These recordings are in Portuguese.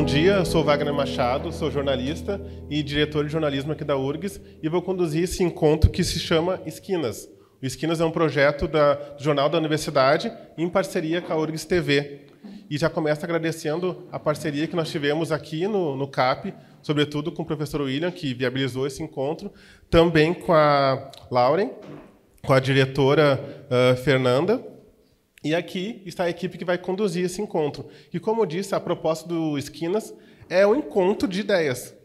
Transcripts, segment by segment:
dia, eu sou Wagner Machado, sou jornalista e diretor de jornalismo aqui da URGS e vou conduzir esse encontro que se chama Esquinas. O Esquinas é um projeto do Jornal da Universidade em parceria com a URGS TV. E já começo agradecendo a parceria que nós tivemos aqui no CAP, sobretudo com o professor William, que viabilizou esse encontro, também com a Lauren, com a diretora Fernanda, e aqui está a equipe que vai conduzir esse encontro. E, como eu disse, a proposta do Esquinas é um encontro de ideias.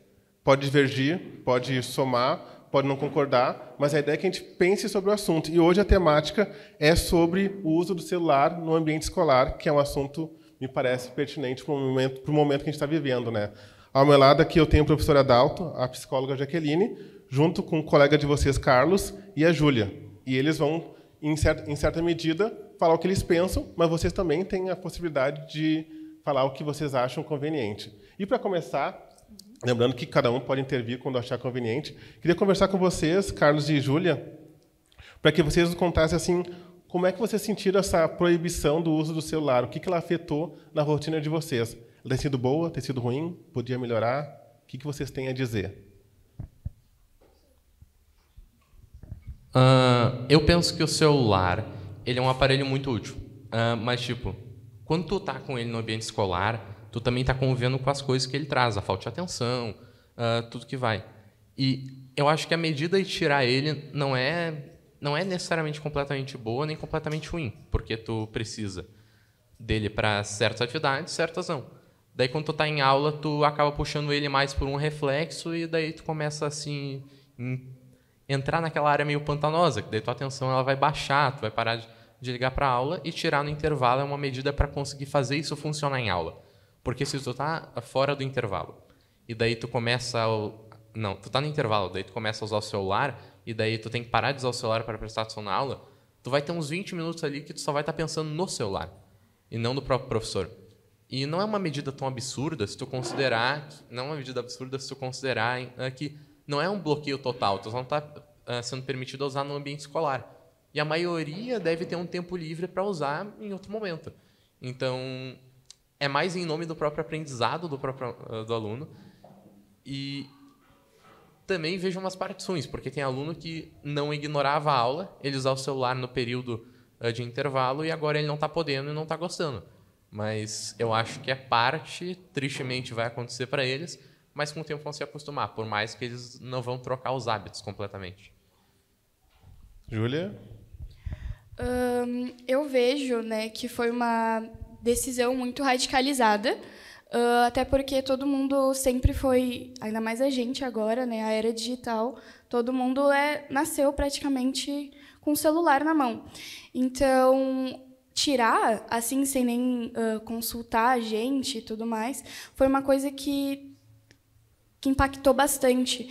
Pode divergir, pode somar, pode não concordar, mas a ideia é que a gente pense sobre o assunto. E hoje a temática é sobre o uso do celular no ambiente escolar, que é um assunto, me parece, pertinente para o momento que a gente está vivendo, né? Ao meu lado aqui eu tenho a professora Adalto, a psicóloga Jaqueline, junto com o colega de vocês, Carlos, e a Júlia. E eles vão, em certa medida, falar o que eles pensam, mas vocês também têm a possibilidade de falar o que vocês acham conveniente. E, para começar, lembrando que cada um pode intervir quando achar conveniente, queria conversar com vocês, Carlos e Júlia, para que vocês nos contassem assim, como é que vocês sentiram essa proibição do uso do celular, o que ela afetou na rotina de vocês. Ela tem sido boa, tem sido ruim, podia melhorar? O que vocês têm a dizer? Eu penso que o celular ele é um aparelho muito útil, mas tipo, quando tu tá com ele no ambiente escolar, tu também tá convivendo com as coisas que ele traz, a falta de atenção, tudo que vai. E eu acho que a medida de tirar ele não é necessariamente completamente boa nem completamente ruim, porque tu precisa dele para certas atividades, certas não. Daí quando tu tá em aula, tu acaba puxando ele mais por um reflexo e daí tu começa assim entrar naquela área meio pantanosa, que daí tua atenção ela vai baixar, tu vai parar de ligar para a aula e tirar no intervalo é uma medida para conseguir fazer isso funcionar em aula. Porque se tu tá fora do intervalo e daí tu começa tu tá no intervalo, daí tu começa a usar o celular e daí tu tem que parar de usar o celular para prestar atenção na aula, tu vai ter uns 20 minutos ali que tu só vai estar pensando no celular e não no próprio professor. E não é uma medida tão absurda se tu considerar, que não é um bloqueio total, tu não está sendo permitido usar no ambiente escolar. E a maioria deve ter um tempo livre para usar em outro momento. Então, é mais em nome do próprio aprendizado do aluno. E também vejo umas partes ruins, porque tem aluno que não ignorava a aula, ele usava o celular no período de intervalo e agora ele não está podendo e não está gostando. Mas eu acho que tristemente vai acontecer para eles, mas com o tempo vão se acostumar, por mais que eles não vão trocar os hábitos completamente. Júlia? Eu vejo, né, que foi uma decisão muito radicalizada, até porque todo mundo sempre foi, ainda mais a gente agora, né, a era digital, todo mundo nasceu praticamente com o celular na mão. Então, tirar, assim, sem nem consultar a gente e tudo mais, foi uma coisa que impactou bastante.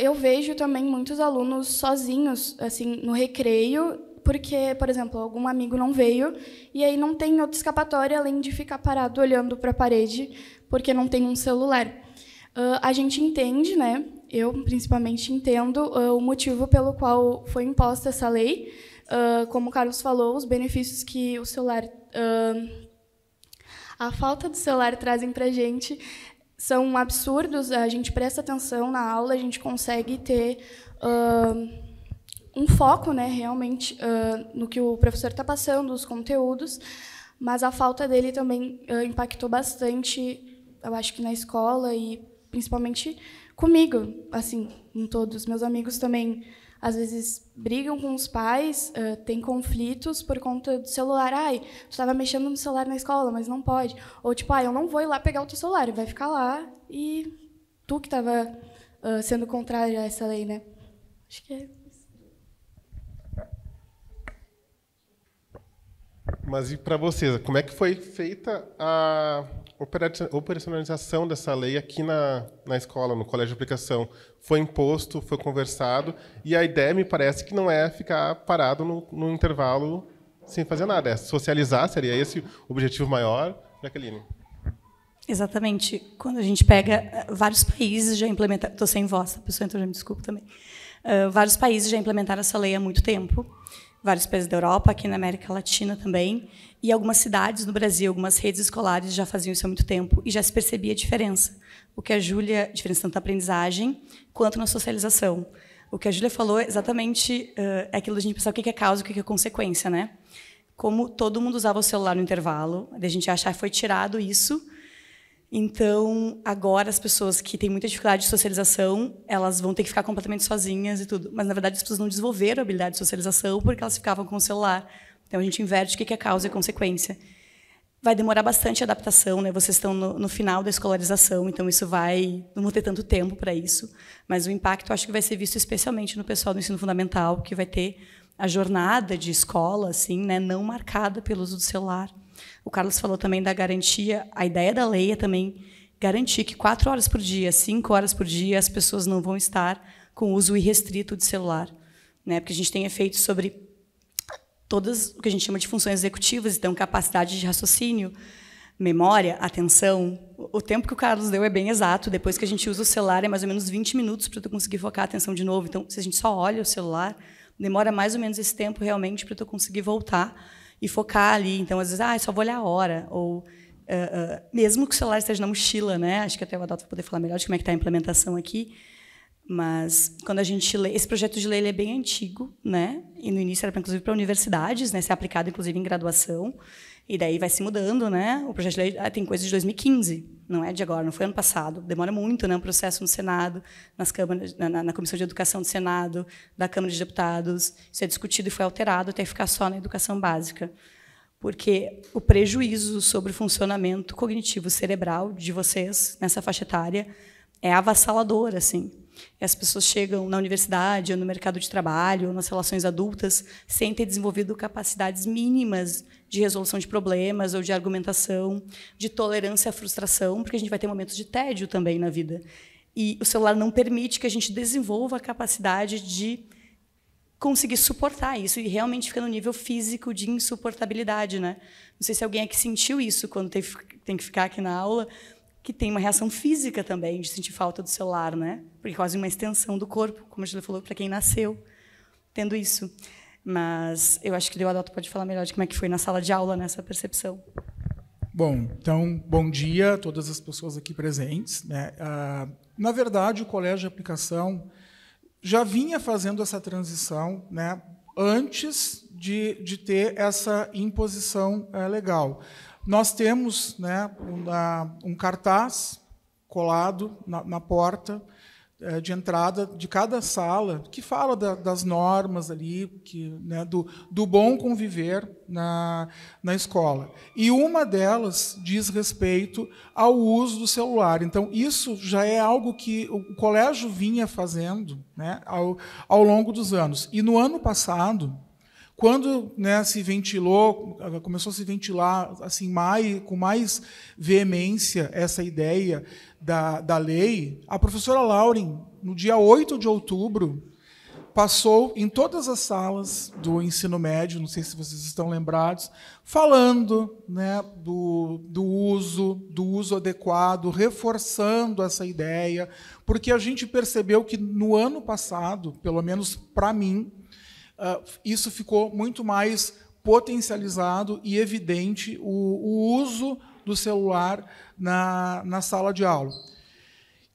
Eu vejo também muitos alunos sozinhos, assim, no recreio, porque, por exemplo, algum amigo não veio e aí não tem outra escapatória além de ficar parado olhando para a parede porque não tem um celular. A gente entende, né? Eu, principalmente, entendo o motivo pelo qual foi imposta essa lei. Como o Carlos falou, os benefícios que o celular... a falta do celular trazem para a gente são absurdos. A gente presta atenção na aula, a gente consegue ter um foco, né, realmente, no que o professor está passando, os conteúdos, mas a falta dele também impactou bastante, eu acho que na escola e principalmente comigo, assim, com todos. Meus amigos também, às vezes, brigam com os pais, têm conflitos por conta do celular. Ai, tu estava mexendo no celular na escola, mas não pode. Ou, tipo, eu não vou ir lá pegar o teu celular, vai ficar lá e tu que estava sendo contrário a essa lei, né? Acho que é isso. Mas e para vocês, como é que foi feita a operacionalização dessa lei aqui na escola, no colégio de aplicação? Foi imposto, foi conversado, e a ideia, me parece, que não é ficar parado no intervalo sem fazer nada, é socializar, seria esse o objetivo maior, Jaqueline? Exatamente. Quando a gente pega vários países já implementaram... Estou sem voz, a pessoa, então já me desculpa também. Vários países já implementaram essa lei há muito tempo. vários países da Europa, aqui na América Latina também, e algumas cidades no Brasil, algumas redes escolares já faziam isso há muito tempo e já se percebia a diferença. O que a Júlia, diferença tanto na aprendizagem quanto na socialização. O que a Júlia falou exatamente é aquilo de a gente pensar o que é causa e o que é consequência, né? Como todo mundo usava o celular no intervalo, a gente achar que foi tirado isso. Então, agora as pessoas que têm muita dificuldade de socialização, elas vão ter que ficar completamente sozinhas e tudo. Mas, na verdade, as pessoas não desenvolveram a habilidade de socialização porque elas ficavam com o celular. Então, a gente inverte o que é causa e consequência. Vai demorar bastante a adaptação, né? Vocês estão no final da escolarização, então isso não vão ter tanto tempo para isso. Mas o impacto, acho que vai ser visto especialmente no pessoal do ensino fundamental, que vai ter a jornada de escola, assim, né, não marcada pelo uso do celular. O Carlos falou também da garantia. A ideia da lei é também garantir que 4 horas por dia, 5 horas por dia, as pessoas não vão estar com uso irrestrito de celular, né? Porque a gente tem efeitos sobre todas o que a gente chama de funções executivas, então capacidade de raciocínio, memória, atenção. O tempo que o Carlos deu é bem exato. Depois que a gente usa o celular, é mais ou menos 20 minutos para tu conseguir focar a atenção de novo. Então, se a gente só olha o celular, demora mais ou menos esse tempo realmente para tu conseguir voltar e focar ali. Então, às vezes, só vou olhar a hora. Ou, mesmo que o celular esteja na mochila, né? Acho que até o Adalto vai poder falar melhor de como é que está a implementação aqui. Mas, quando a gente lê... Esse projeto de lei ele é bem antigo, né? E, no início, era, inclusive, para universidades, né? Ser aplicado, inclusive, em graduação. E daí vai se mudando, né? O projeto de lei tem coisa de 2015, não é de agora, não foi ano passado. Demora muito, né? Um processo no Senado, nas câmaras, na Comissão de Educação do Senado, da Câmara de Deputados. Isso é discutido e foi alterado até ficar só na educação básica. Porque o prejuízo sobre o funcionamento cognitivo cerebral de vocês, nessa faixa etária, é avassalador, assim. E as pessoas chegam na universidade, ou no mercado de trabalho, ou nas relações adultas, sem ter desenvolvido capacidades mínimas de resolução de problemas, ou de argumentação, de tolerância à frustração, porque a gente vai ter momentos de tédio também na vida. E o celular não permite que a gente desenvolva a capacidade de conseguir suportar isso, e realmente fica no nível físico de insuportabilidade, né? Não sei se alguém aqui sentiu isso quando tem que ficar aqui na aula, que tem uma reação física também, de sentir falta do celular, né? Porque é quase uma extensão do corpo, como a Julia falou, para quem nasceu tendo isso. Mas eu acho que o Adalto pode falar melhor de como é que foi na sala de aula, nessa percepção. Bom, então, bom dia a todas as pessoas aqui presentes, né? Na verdade, o Colégio de Aplicação já vinha fazendo essa transição, né, antes de ter essa imposição legal. Nós temos, né, um cartaz colado na porta de entrada de cada sala que fala das normas ali, né, do bom conviver na escola. E uma delas diz respeito ao uso do celular. Então, isso já é algo que o colégio vinha fazendo, né, ao longo dos anos. E no ano passado, quando, né, começou a se ventilar assim, com mais veemência essa ideia da lei, a professora Lauren, no dia 8 de outubro, passou em todas as salas do ensino médio, não sei se vocês estão lembrados, falando, né, do uso adequado, reforçando essa ideia, porque a gente percebeu que, no ano passado, pelo menos para mim, isso ficou muito mais potencializado e evidente o uso do celular na sala de aula.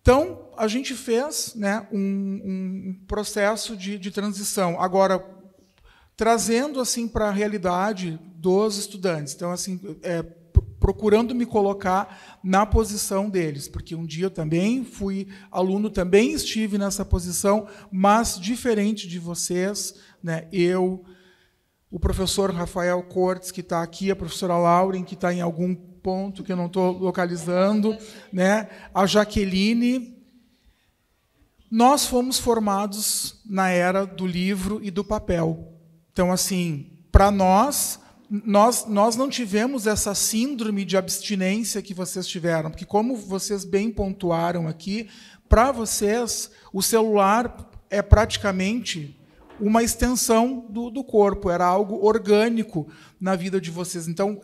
Então, a gente fez, né, um processo de transição. Agora, trazendo assim para a realidade dos estudantes. Então, assim, procurando me colocar na posição deles, porque um dia eu também fui aluno, também estive nessa posição, mas diferente de vocês, né, o professor Rafael Cortes, que está aqui, a professora Lauren, que está em algum ponto que eu não estou localizando, né, a Jaqueline, nós fomos formados na era do livro e do papel. Então, assim, para nós não tivemos essa síndrome de abstinência que vocês tiveram, porque, como vocês bem pontuaram aqui, para vocês, o celular é praticamente uma extensão do corpo, era algo orgânico na vida de vocês. Então,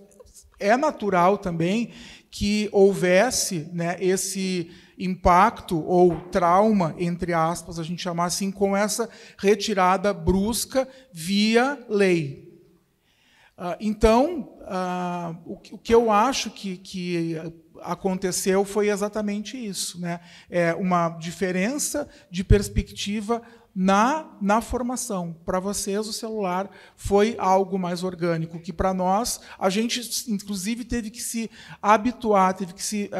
é natural também que houvesse, né, impacto ou trauma, entre aspas, a gente chamar assim, com essa retirada brusca via lei. Então, o que eu acho que aconteceu foi exatamente isso, né? É uma diferença de perspectiva na formação. Para vocês, o celular foi algo mais orgânico, que para nós, a gente, inclusive, teve que se habituar, teve que se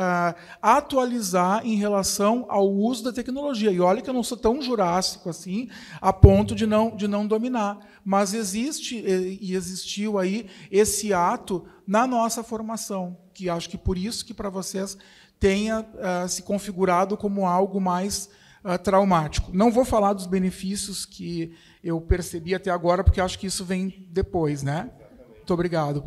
atualizar em relação ao uso da tecnologia. E olha que eu não sou tão jurássico assim, a ponto de não dominar. Mas existe e existiu aí esse ato na nossa formação, que acho que por isso que para vocês tenha se configurado como algo mais traumático. Não vou falar dos benefícios que eu percebi até agora, porque acho que isso vem depois, né? Muito obrigado.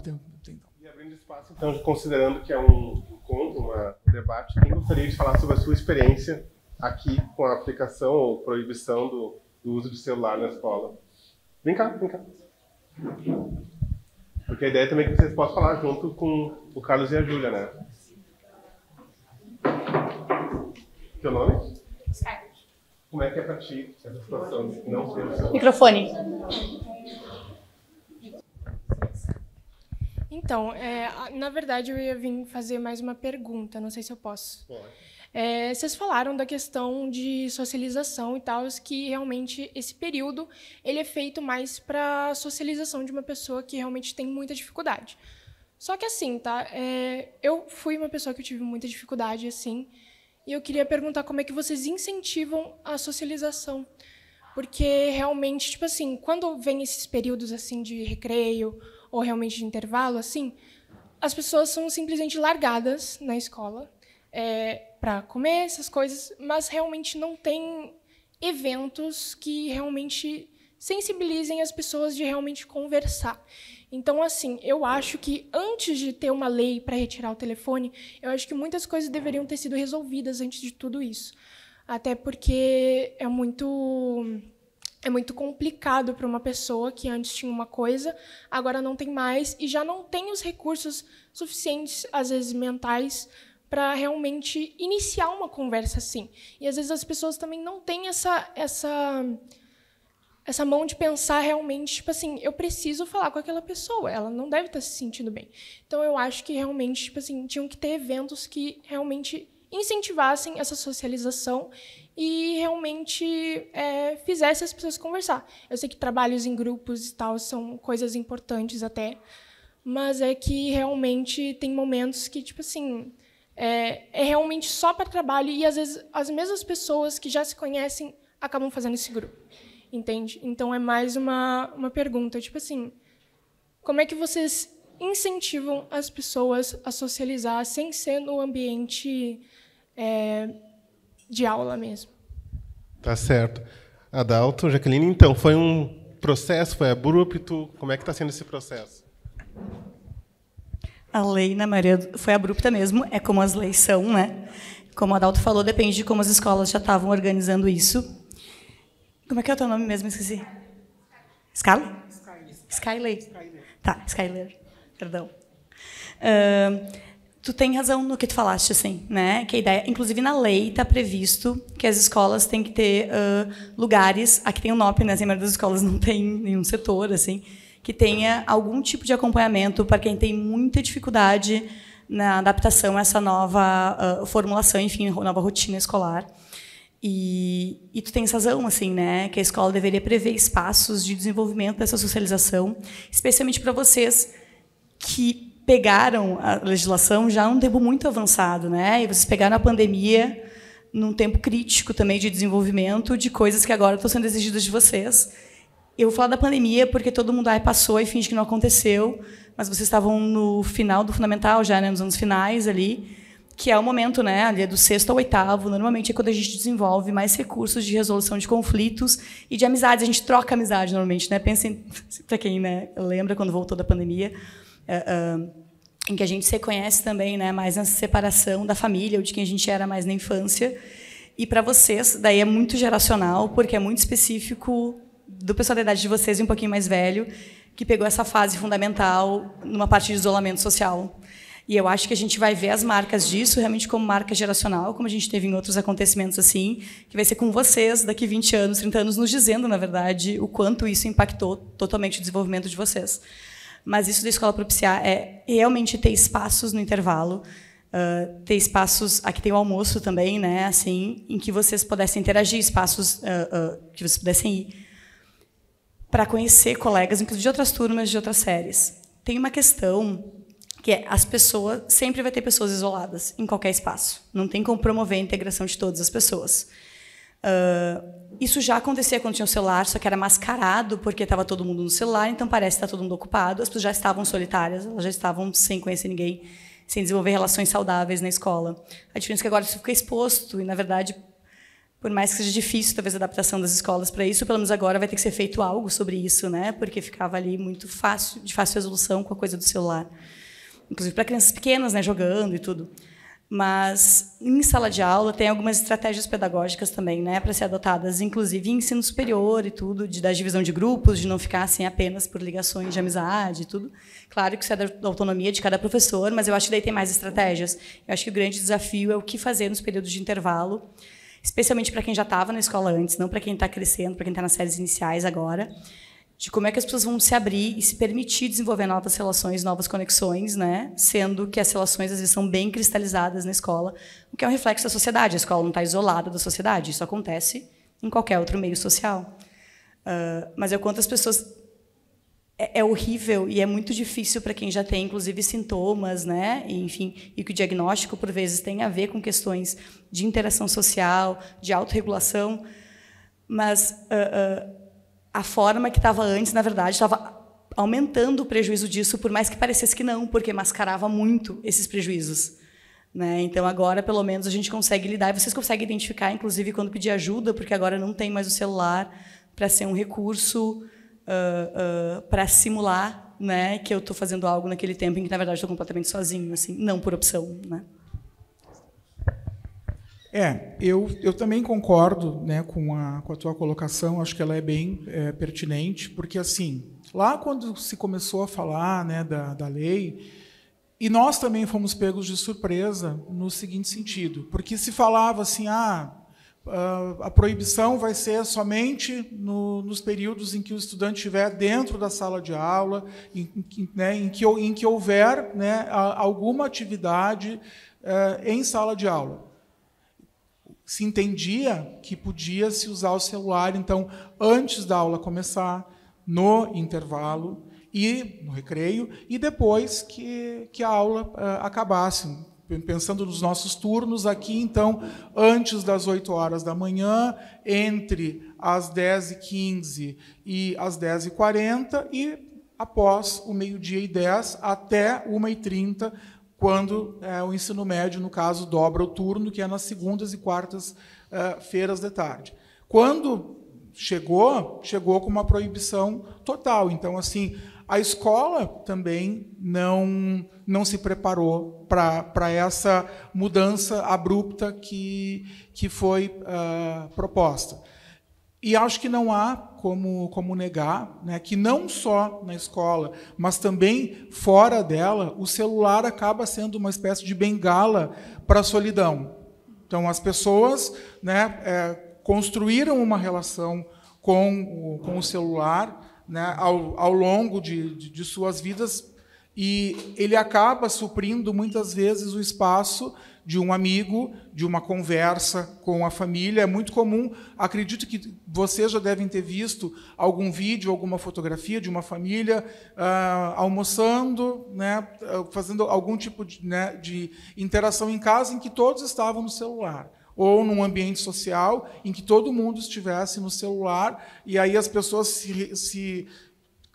E abrindo espaço, então, considerando que é um encontro, um debate, quem gostaria de falar sobre a sua experiência aqui com a aplicação ou proibição do uso de celular na escola? Vem cá, vem cá. Porque a ideia também é que vocês possam falar junto com o Carlos e a Júlia, né? Teu nome? Como é que é para ti essa situação de não ter o celular? Microfone. Então, na verdade, eu ia vir fazer mais uma pergunta, não sei se eu posso. Pode. Vocês falaram da questão de socialização e tal, que realmente esse período ele é feito mais para socialização de uma pessoa que realmente tem muita dificuldade. Só que assim, tá? Eu fui uma pessoa que eu tive muita dificuldade, assim, e eu queria perguntar como é que vocês incentivam a socialização. Porque realmente, tipo assim, quando vem esses períodos assim de recreio ou realmente de intervalo, assim, as pessoas são simplesmente largadas na escola para comer essas coisas, mas realmente não tem eventos que realmente sensibilizem as pessoas de realmente conversar. Então, assim, eu acho que antes de ter uma lei para retirar o telefone, eu acho que muitas coisas deveriam ter sido resolvidas antes de tudo isso. Até porque é muito complicado para uma pessoa que antes tinha uma coisa, agora não tem mais, e já não tem os recursos suficientes, às vezes mentais, para realmente iniciar uma conversa assim. E, às vezes, as pessoas também não têm essa mão de pensar realmente, tipo assim, eu preciso falar com aquela pessoa, ela não deve estar se sentindo bem. Então, eu acho que, realmente, tipo assim, tinham que ter eventos que realmente incentivassem essa socialização e realmente fizessem as pessoas conversar. Eu sei que trabalhos em grupos e tal são coisas importantes até, mas é que realmente tem momentos que, tipo assim, é realmente só para trabalho e, às vezes, as mesmas pessoas que já se conhecem acabam fazendo esse grupo. Entende? Então, é mais uma pergunta, tipo assim, como é que vocês incentivam as pessoas a socializar sem ser no ambiente de aula mesmo? Tá certo. Adalto, Jaqueline, então, foi um processo, foi abrupto? Como é que está sendo esse processo? A lei, na maioria, foi abrupta mesmo, é como as leis são, né? Como o Adalto falou, depende de como as escolas já estavam organizando isso. Como é que é o teu nome mesmo? Esqueci. Scarlett? Skyler. Tá, Skyler. Perdão. Tu tem razão no que tu falaste, assim, né? Que a ideia, inclusive na lei está previsto que as escolas têm que ter lugares. Aqui tem o NOP, né? A maioria das escolas não tem nenhum setor, assim, que tenha algum tipo de acompanhamento para quem tem muita dificuldade na adaptação a essa nova formulação, enfim, nova rotina escolar. E tu tens razão, assim, né, que a escola deveria prever espaços de desenvolvimento dessa socialização, especialmente para vocês que pegaram a legislação já num tempo muito avançado, né, e vocês pegaram a pandemia num tempo crítico também de desenvolvimento de coisas que agora estão sendo exigidas de vocês. Eu vou falar da pandemia porque todo mundo passou e finge que não aconteceu, mas vocês estavam no final do fundamental já, né, nos anos finais ali, que é o momento, né, ali do 6º ao 8º, normalmente é quando a gente desenvolve mais recursos de resolução de conflitos e de amizades. A gente troca amizade, normalmente, né? Pensem, para quem, né, lembra, quando voltou da pandemia, em que a gente se conhece também, né, mais nessa separação da família, ou de quem a gente era mais na infância. E, para vocês, daí é muito geracional, porque é muito específico do pessoal da idade de vocês e um pouquinho mais velho, que pegou essa fase fundamental numa parte de isolamento social. E eu acho que a gente vai ver as marcas disso realmente como marca geracional, como a gente teve em outros acontecimentos assim, que vai ser com vocês daqui 20 anos, 30 anos, nos dizendo, na verdade, o quanto isso impactou totalmente o desenvolvimento de vocês. Mas isso da escola propiciar é realmente ter espaços no intervalo, ter espaços, aqui tem o almoço também, né, assim, em que vocês pudessem interagir, espaços que vocês pudessem ir para conhecer colegas, inclusive de outras turmas, de outras séries. Tem uma questão que é as pessoas, sempre vai ter pessoas isoladas em qualquer espaço. Não tem como promover a integração de todas as pessoas. Isso já acontecia quando tinha o celular, só que era mascarado porque estava todo mundo no celular, então parece que está todo mundo ocupado. As pessoas já estavam solitárias, elas já estavam sem conhecer ninguém, sem desenvolver relações saudáveis na escola. A diferença é que agora isso fica exposto e, na verdade, por mais que seja difícil, talvez, a adaptação das escolas para isso, pelo menos agora vai ter que ser feito algo sobre isso, né? Porque ficava ali muito fácil, de fácil resolução com a coisa do celular. Inclusive para crianças pequenas, né, jogando e tudo. Mas, em sala de aula, tem algumas estratégias pedagógicas também, né, para ser adotadas, inclusive em ensino superior e tudo, da divisão de grupos, de não ficar assim apenas por ligações de amizade e tudo. Claro que isso é da autonomia de cada professor, mas eu acho que daí tem mais estratégias. Eu acho que o grande desafio é o que fazer nos períodos de intervalo, especialmente para quem já estava na escola antes, não para quem está crescendo, para quem está nas séries iniciais agora, de como é que as pessoas vão se abrir e se permitir desenvolver novas relações, novas conexões, né? Sendo que as relações, às vezes, são bem cristalizadas na escola, o que é um reflexo da sociedade. A escola não está isolada da sociedade, isso acontece em qualquer outro meio social. Mas é quanto as pessoas... É horrível e é muito difícil para quem já tem, inclusive, sintomas, né? E, enfim, e que o diagnóstico, por vezes, tem a ver com questões de interação social, de autorregulação, mas a forma que estava antes, na verdade, estava aumentando o prejuízo disso, por mais que parecesse que não, porque mascarava muito esses prejuízos, né? Então, agora, pelo menos, a gente consegue lidar, e vocês conseguem identificar, inclusive, quando pedir ajuda, porque agora não tem mais o celular para ser um recurso para simular, né, que eu estou fazendo algo naquele tempo em que, na verdade, estou completamente sozinho, assim, não por opção, né? Eu também concordo, né, com a tua colocação, acho que ela é bem pertinente, porque, assim, lá quando se começou a falar, né, da lei, e nós também fomos pegos de surpresa no seguinte sentido, porque se falava assim, a proibição vai ser somente nos períodos em que o estudante estiver dentro da sala de aula, em que houver, né, alguma atividade em sala de aula. Se entendia que podia-se usar o celular, então, antes da aula começar, no intervalo e no recreio, e depois que a aula acabasse. Pensando nos nossos turnos aqui, então, antes das 8 horas da manhã, entre as 10h15 e as 10h40, e após o meio-dia e 10 até 1h30, quando o ensino médio, no caso, dobra o turno, que é nas segundas e quartas-feiras de tarde. Quando chegou com uma proibição total. Então, assim, a escola também não se preparou para essa mudança abrupta que foi proposta. E acho que não há como negar, né, que não só na escola, mas também fora dela, o celular acaba sendo uma espécie de bengala para a solidão. Então, as pessoas, né, construíram uma relação com o celular, né, ao longo de suas vidas, e ele acaba suprindo, muitas vezes, o espaço de um amigo, de uma conversa com a família. É muito comum, acredito que vocês já devem ter visto algum vídeo, alguma fotografia de uma família almoçando, né, fazendo algum tipo de interação em casa em que todos estavam no celular, ou num ambiente social em que todo mundo estivesse no celular, e aí as pessoas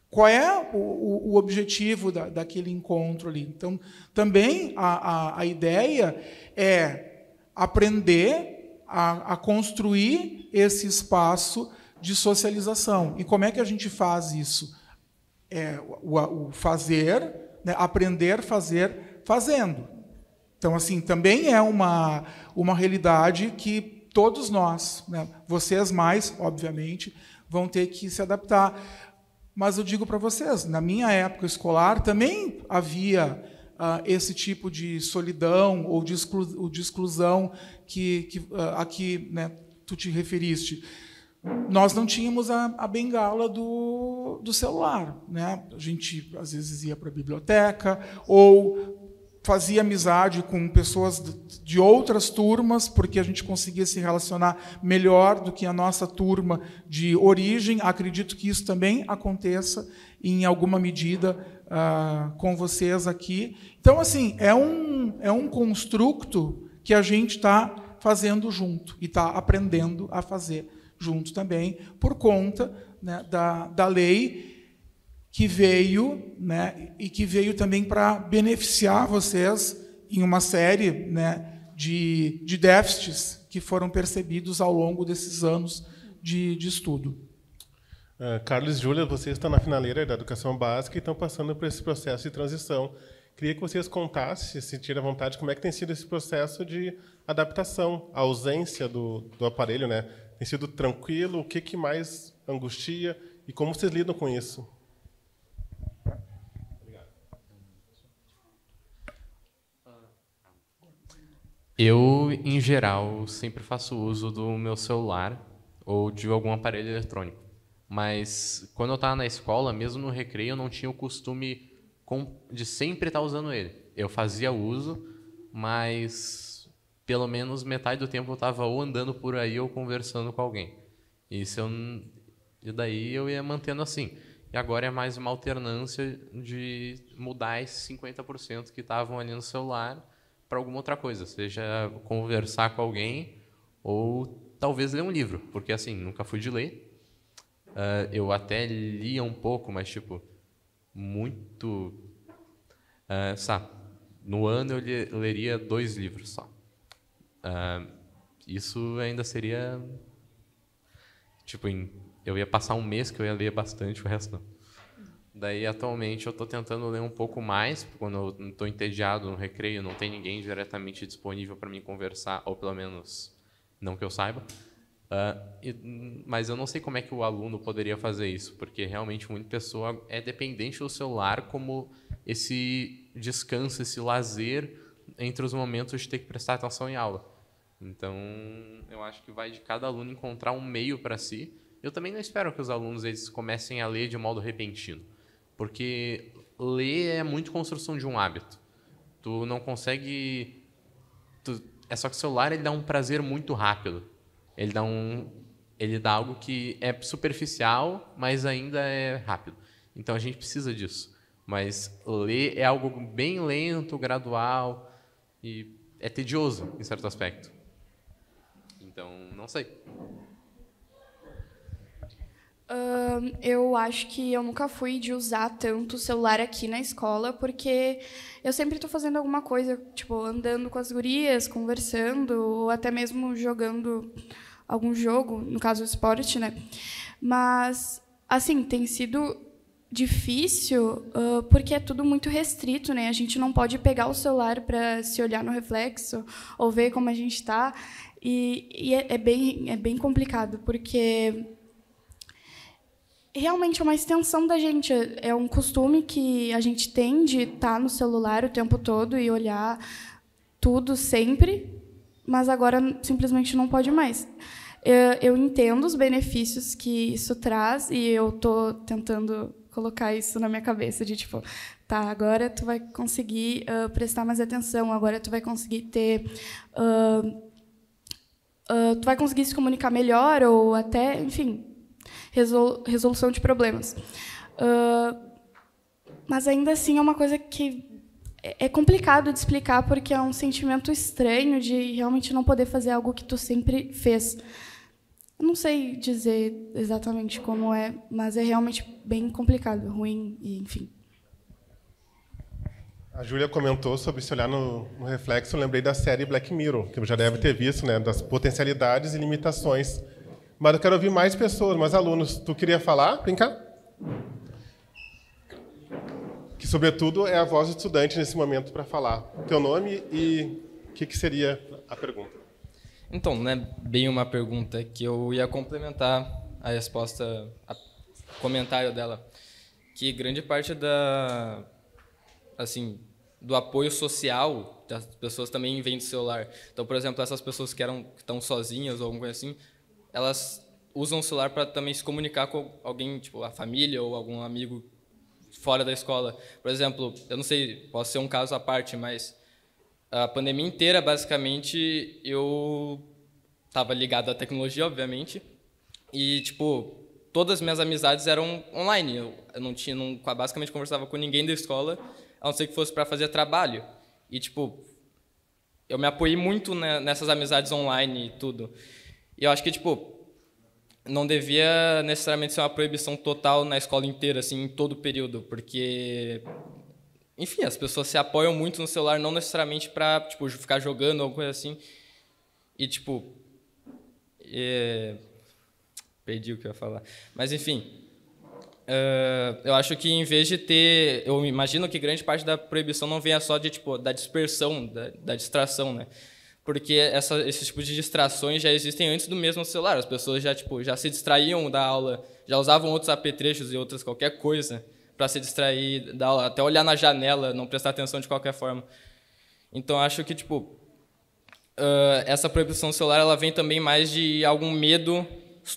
qual é o objetivo daquele encontro ali? Então, também a ideia é aprender a construir esse espaço de socialização. E como é que a gente faz isso? O fazer, né, aprender a fazer fazendo. Então, assim, também é uma realidade que todos nós, né, vocês mais, obviamente, vão ter que se adaptar. Mas eu digo para vocês, na minha época escolar também havia esse tipo de solidão ou de exclusão a que, né, tu te referiste. Nós não tínhamos a bengala do celular, né? A gente, às vezes, ia para a biblioteca ou fazia amizade com pessoas de outras turmas, porque a gente conseguia se relacionar melhor do que a nossa turma de origem. Acredito que isso também aconteça, em alguma medida, com vocês aqui. Então, assim, é um construto que a gente está fazendo junto e está aprendendo a fazer junto também, por conta, né, da lei que veio, né, e que veio também para beneficiar vocês em uma série, né, de déficits que foram percebidos ao longo desses anos de estudo. Carlos e Júlia, vocês estão na finaleira da educação básica e estão passando por esse processo de transição. Queria que vocês contassem, se sentirem à vontade, como é que tem sido esse processo de adaptação, a ausência do aparelho, né? Tem sido tranquilo? O que mais angustia? E como vocês lidam com isso? Eu, em geral, sempre faço uso do meu celular ou de algum aparelho eletrônico. Mas, quando eu estava na escola, mesmo no recreio, eu não tinha o costume de sempre estar usando ele. Eu fazia uso, mas pelo menos metade do tempo eu estava ou andando por aí ou conversando com alguém. E daí eu ia mantendo assim. E agora é mais uma alternância de mudar esses 50% que estavam ali no celular para alguma outra coisa, seja conversar com alguém ou talvez ler um livro, porque assim, nunca fui de ler. Eu até lia um pouco, mas tipo, muito... sabe, no ano eu leria 2 livros só. Isso ainda seria... Tipo, eu ia passar um mês que eu ia ler bastante, o resto não. Daí, atualmente, eu estou tentando ler um pouco mais, quando eu estou entediado no recreio, não tem ninguém diretamente disponível para mim conversar, ou pelo menos não que eu saiba. Mas eu não sei como é que o aluno poderia fazer isso, porque realmente muita pessoa é dependente do celular como esse descanso, esse lazer entre os momentos de ter que prestar atenção em aula. Então, eu acho que vai de cada aluno encontrar um meio para si. Eu também não espero que os alunos eles comecem a ler de modo repentino, porque ler é muito construção de um hábito. Tu não consegue... É só que o celular ele dá um prazer muito rápido. Ele dá algo que é superficial, mas ainda é rápido. Então a gente precisa disso. Mas ler é algo bem lento, gradual e é tedioso em certo aspecto. Então, não sei. Eu acho que eu nunca fui de usar tanto o celular aqui na escola, porque eu sempre estou fazendo alguma coisa, tipo, andando com as gurias, conversando, ou até mesmo jogando algum jogo, no caso, esporte, né? Mas, assim, tem sido difícil porque é tudo muito restrito, né? A gente não pode pegar o celular para se olhar no reflexo ou ver como a gente está, e é bem complicado, porque... Realmente é uma extensão da gente. É um costume que a gente tem de estar no celular o tempo todo e olhar tudo sempre, mas agora simplesmente não pode mais. Eu entendo os benefícios que isso traz e eu estou tentando colocar isso na minha cabeça de tipo, tá, agora tu vai conseguir prestar mais atenção, agora tu vai conseguir ter... tu vai conseguir se comunicar melhor ou até, enfim... resolução de problemas. Mas, ainda assim, é uma coisa que é complicado de explicar, porque é um sentimento estranho de realmente não poder fazer algo que tu sempre fez. Eu não sei dizer exatamente como é, mas é realmente bem complicado, ruim, e, enfim. A Júlia comentou sobre se olhar no reflexo. Eu lembrei da série Black Mirror, que já deve ter visto, né, das potencialidades e limitações. Mas eu quero ouvir mais pessoas, mais alunos. Tu queria falar? Vem cá. Que, sobretudo, é a voz do estudante nesse momento para falar. Teu nome e o que seria a pergunta? Então, não é bem uma pergunta, que eu ia complementar a resposta, o comentário dela, que grande parte do apoio social, as pessoas também vêm do celular. Então, por exemplo, essas pessoas que estão sozinhas ou alguma coisa assim, elas usam o celular para também se comunicar com alguém, tipo a família ou algum amigo fora da escola. Por exemplo, eu não sei, pode ser um caso à parte, mas a pandemia inteira, basicamente, eu estava ligado à tecnologia, obviamente, e, tipo, todas as minhas amizades eram online. Eu basicamente conversava com ninguém da escola, a não ser que fosse para fazer trabalho. E, tipo, eu me apoiei muito nessas amizades online e tudo. E eu acho que, tipo, não devia necessariamente ser uma proibição total na escola inteira, assim, em todo o período, porque, enfim, as pessoas se apoiam muito no celular, não necessariamente para, tipo, ficar jogando ou coisa assim. E, tipo, perdi o que eu ia falar. Mas, enfim, eu acho que em vez de ter... Eu imagino que grande parte da proibição não venha só da dispersão, da distração, né? Porque esses tipos de distrações já existem antes do mesmo celular. As pessoas já se distraíam da aula, já usavam outros apetrechos e outras qualquer coisa para se distrair da aula, até olhar na janela, não prestar atenção de qualquer forma. Então, acho que essa proibição do celular ela vem também mais de algum medo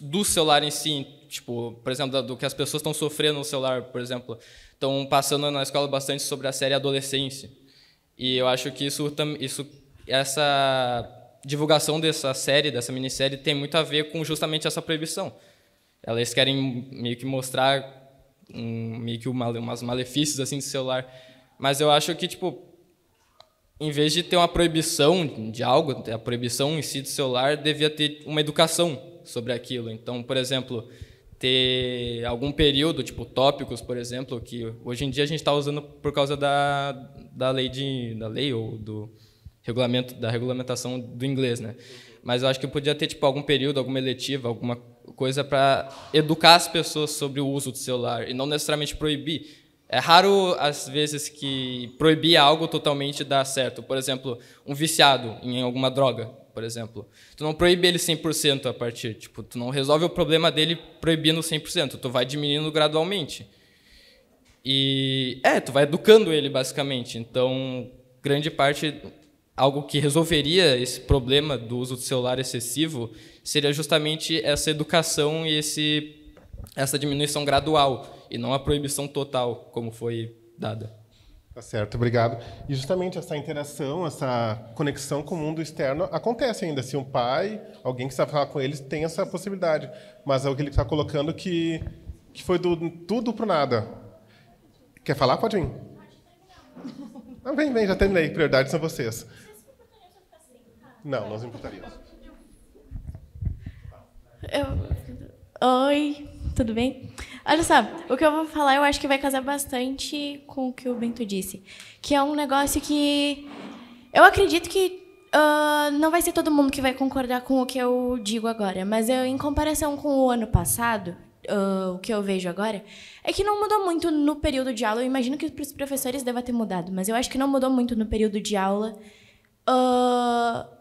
do celular em si. Tipo, por exemplo, do que as pessoas estão sofrendo no celular, por exemplo. Estão passando na escola bastante sobre a série Adolescência. E eu acho que essa divulgação dessa série, dessa minissérie, tem muito a ver com justamente essa proibição. Elas querem meio que mostrar umas malefícios assim do celular. Mas eu acho que, em vez de ter uma proibição de algo, a proibição em si do celular, devia ter uma educação sobre aquilo. Então, por exemplo, ter algum período, tópicos, por exemplo, que hoje em dia a gente está usando por causa da lei ou da regulamentação do inglês, né? Mas eu acho que podia ter algum período, alguma eletiva, alguma coisa para educar as pessoas sobre o uso do celular e não necessariamente proibir. É raro, às vezes, que proibir algo totalmente dá certo. Por exemplo, um viciado em alguma droga, por exemplo. Tu não proíbe ele 100% a partir. Tu não resolve o problema dele proibindo 100%. Tu vai diminuindo gradualmente. E, tu vai educando ele, basicamente. Então, grande parte, algo que resolveria esse problema do uso do celular excessivo seria justamente essa educação e essa diminuição gradual, e não a proibição total, como foi dada. Tá certo, obrigado. E justamente essa interação, essa conexão com o mundo externo acontece ainda. Se um pai, alguém que está falando com eles, tem essa possibilidade. Mas é o que ele está colocando que foi tudo para nada. Quer falar? Pode vir. Ah, vem, já terminei. Prioridade são vocês. Não, nós importaríamos. Oi, tudo bem? Olha só, o que eu vou falar eu acho que vai casar bastante com o que o Bento disse, que é um negócio que eu acredito que não vai ser todo mundo que vai concordar com o que eu digo agora, mas em comparação com o ano passado, o que eu vejo agora é que não mudou muito no período de aula. Eu imagino que para os professores deva ter mudado, mas eu acho que não mudou muito no período de aula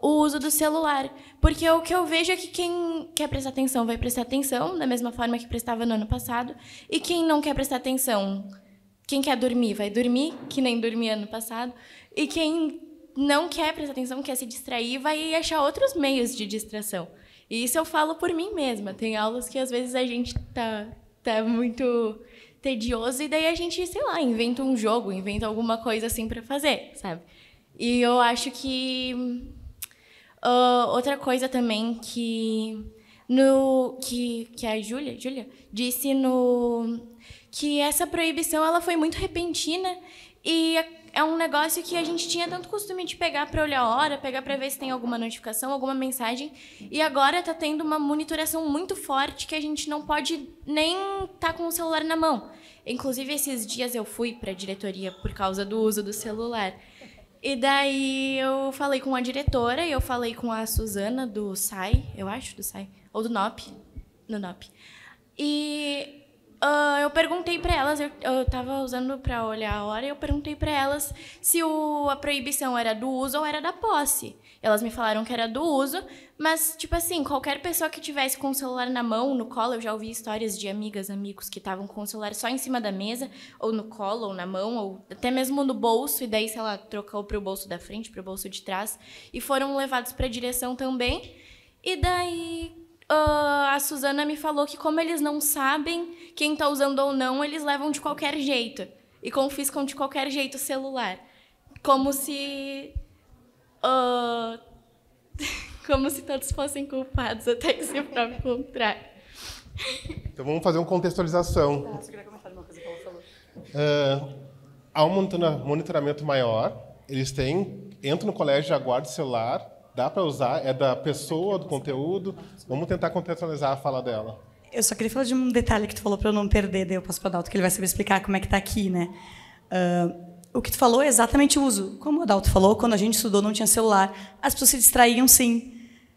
o uso do celular. Porque o que eu vejo é que quem quer prestar atenção vai prestar atenção, da mesma forma que prestava no ano passado. E quem não quer prestar atenção, quem quer dormir, vai dormir, que nem dormia ano passado. E quem não quer prestar atenção, quer se distrair, vai achar outros meios de distração. E isso eu falo por mim mesma. Tem aulas que às vezes a gente tá muito tedioso e daí a gente, sei lá, inventa um jogo, inventa alguma coisa assim para fazer, sabe? E eu acho que outra coisa também que a Júlia disse que essa proibição ela foi muito repentina e é um negócio que a gente tinha tanto costume de pegar para olhar a hora, pegar para ver se tem alguma notificação, alguma mensagem, e agora está tendo uma monitoração muito forte que a gente não pode nem estar com o celular na mão. Inclusive, esses dias eu fui para a diretoria por causa do uso do celular. E daí eu falei com a diretora e eu falei com a Suzana do SAI, eu acho, do SAI, ou do NOP, no NOP. E eu perguntei para elas, eu estava usando para olhar a hora, e eu perguntei para elas se a proibição era do uso ou era da posse. Elas me falaram que era do uso, mas, tipo assim, qualquer pessoa que tivesse com o celular na mão, no colo, eu já ouvi histórias de amigas, amigos que estavam com o celular só em cima da mesa, ou no colo, ou na mão, ou até mesmo no bolso, e daí, sei lá, trocou para o bolso da frente, para o bolso de trás, e foram levados para a direção também. E daí a Suzana me falou que, como eles não sabem quem está usando ou não, eles levam de qualquer jeito e confiscam de qualquer jeito o celular. Como se todos fossem culpados, até que se prove o contrário. Então vamos fazer uma contextualização. Só queria comentar uma coisa que ela falou. Há um monitoramento maior, eles entram no colégio, já guardam o celular, dá para usar, é da pessoa, do conteúdo. Vamos tentar contextualizar a fala dela. Eu só queria falar de um detalhe que tu falou para eu não perder, daí eu passo para o Adalto, que ele vai saber explicar como é que está aqui, né? O que tu falou é exatamente o uso. Como o Adalto falou, quando a gente estudou não tinha celular, as pessoas se distraíam, sim.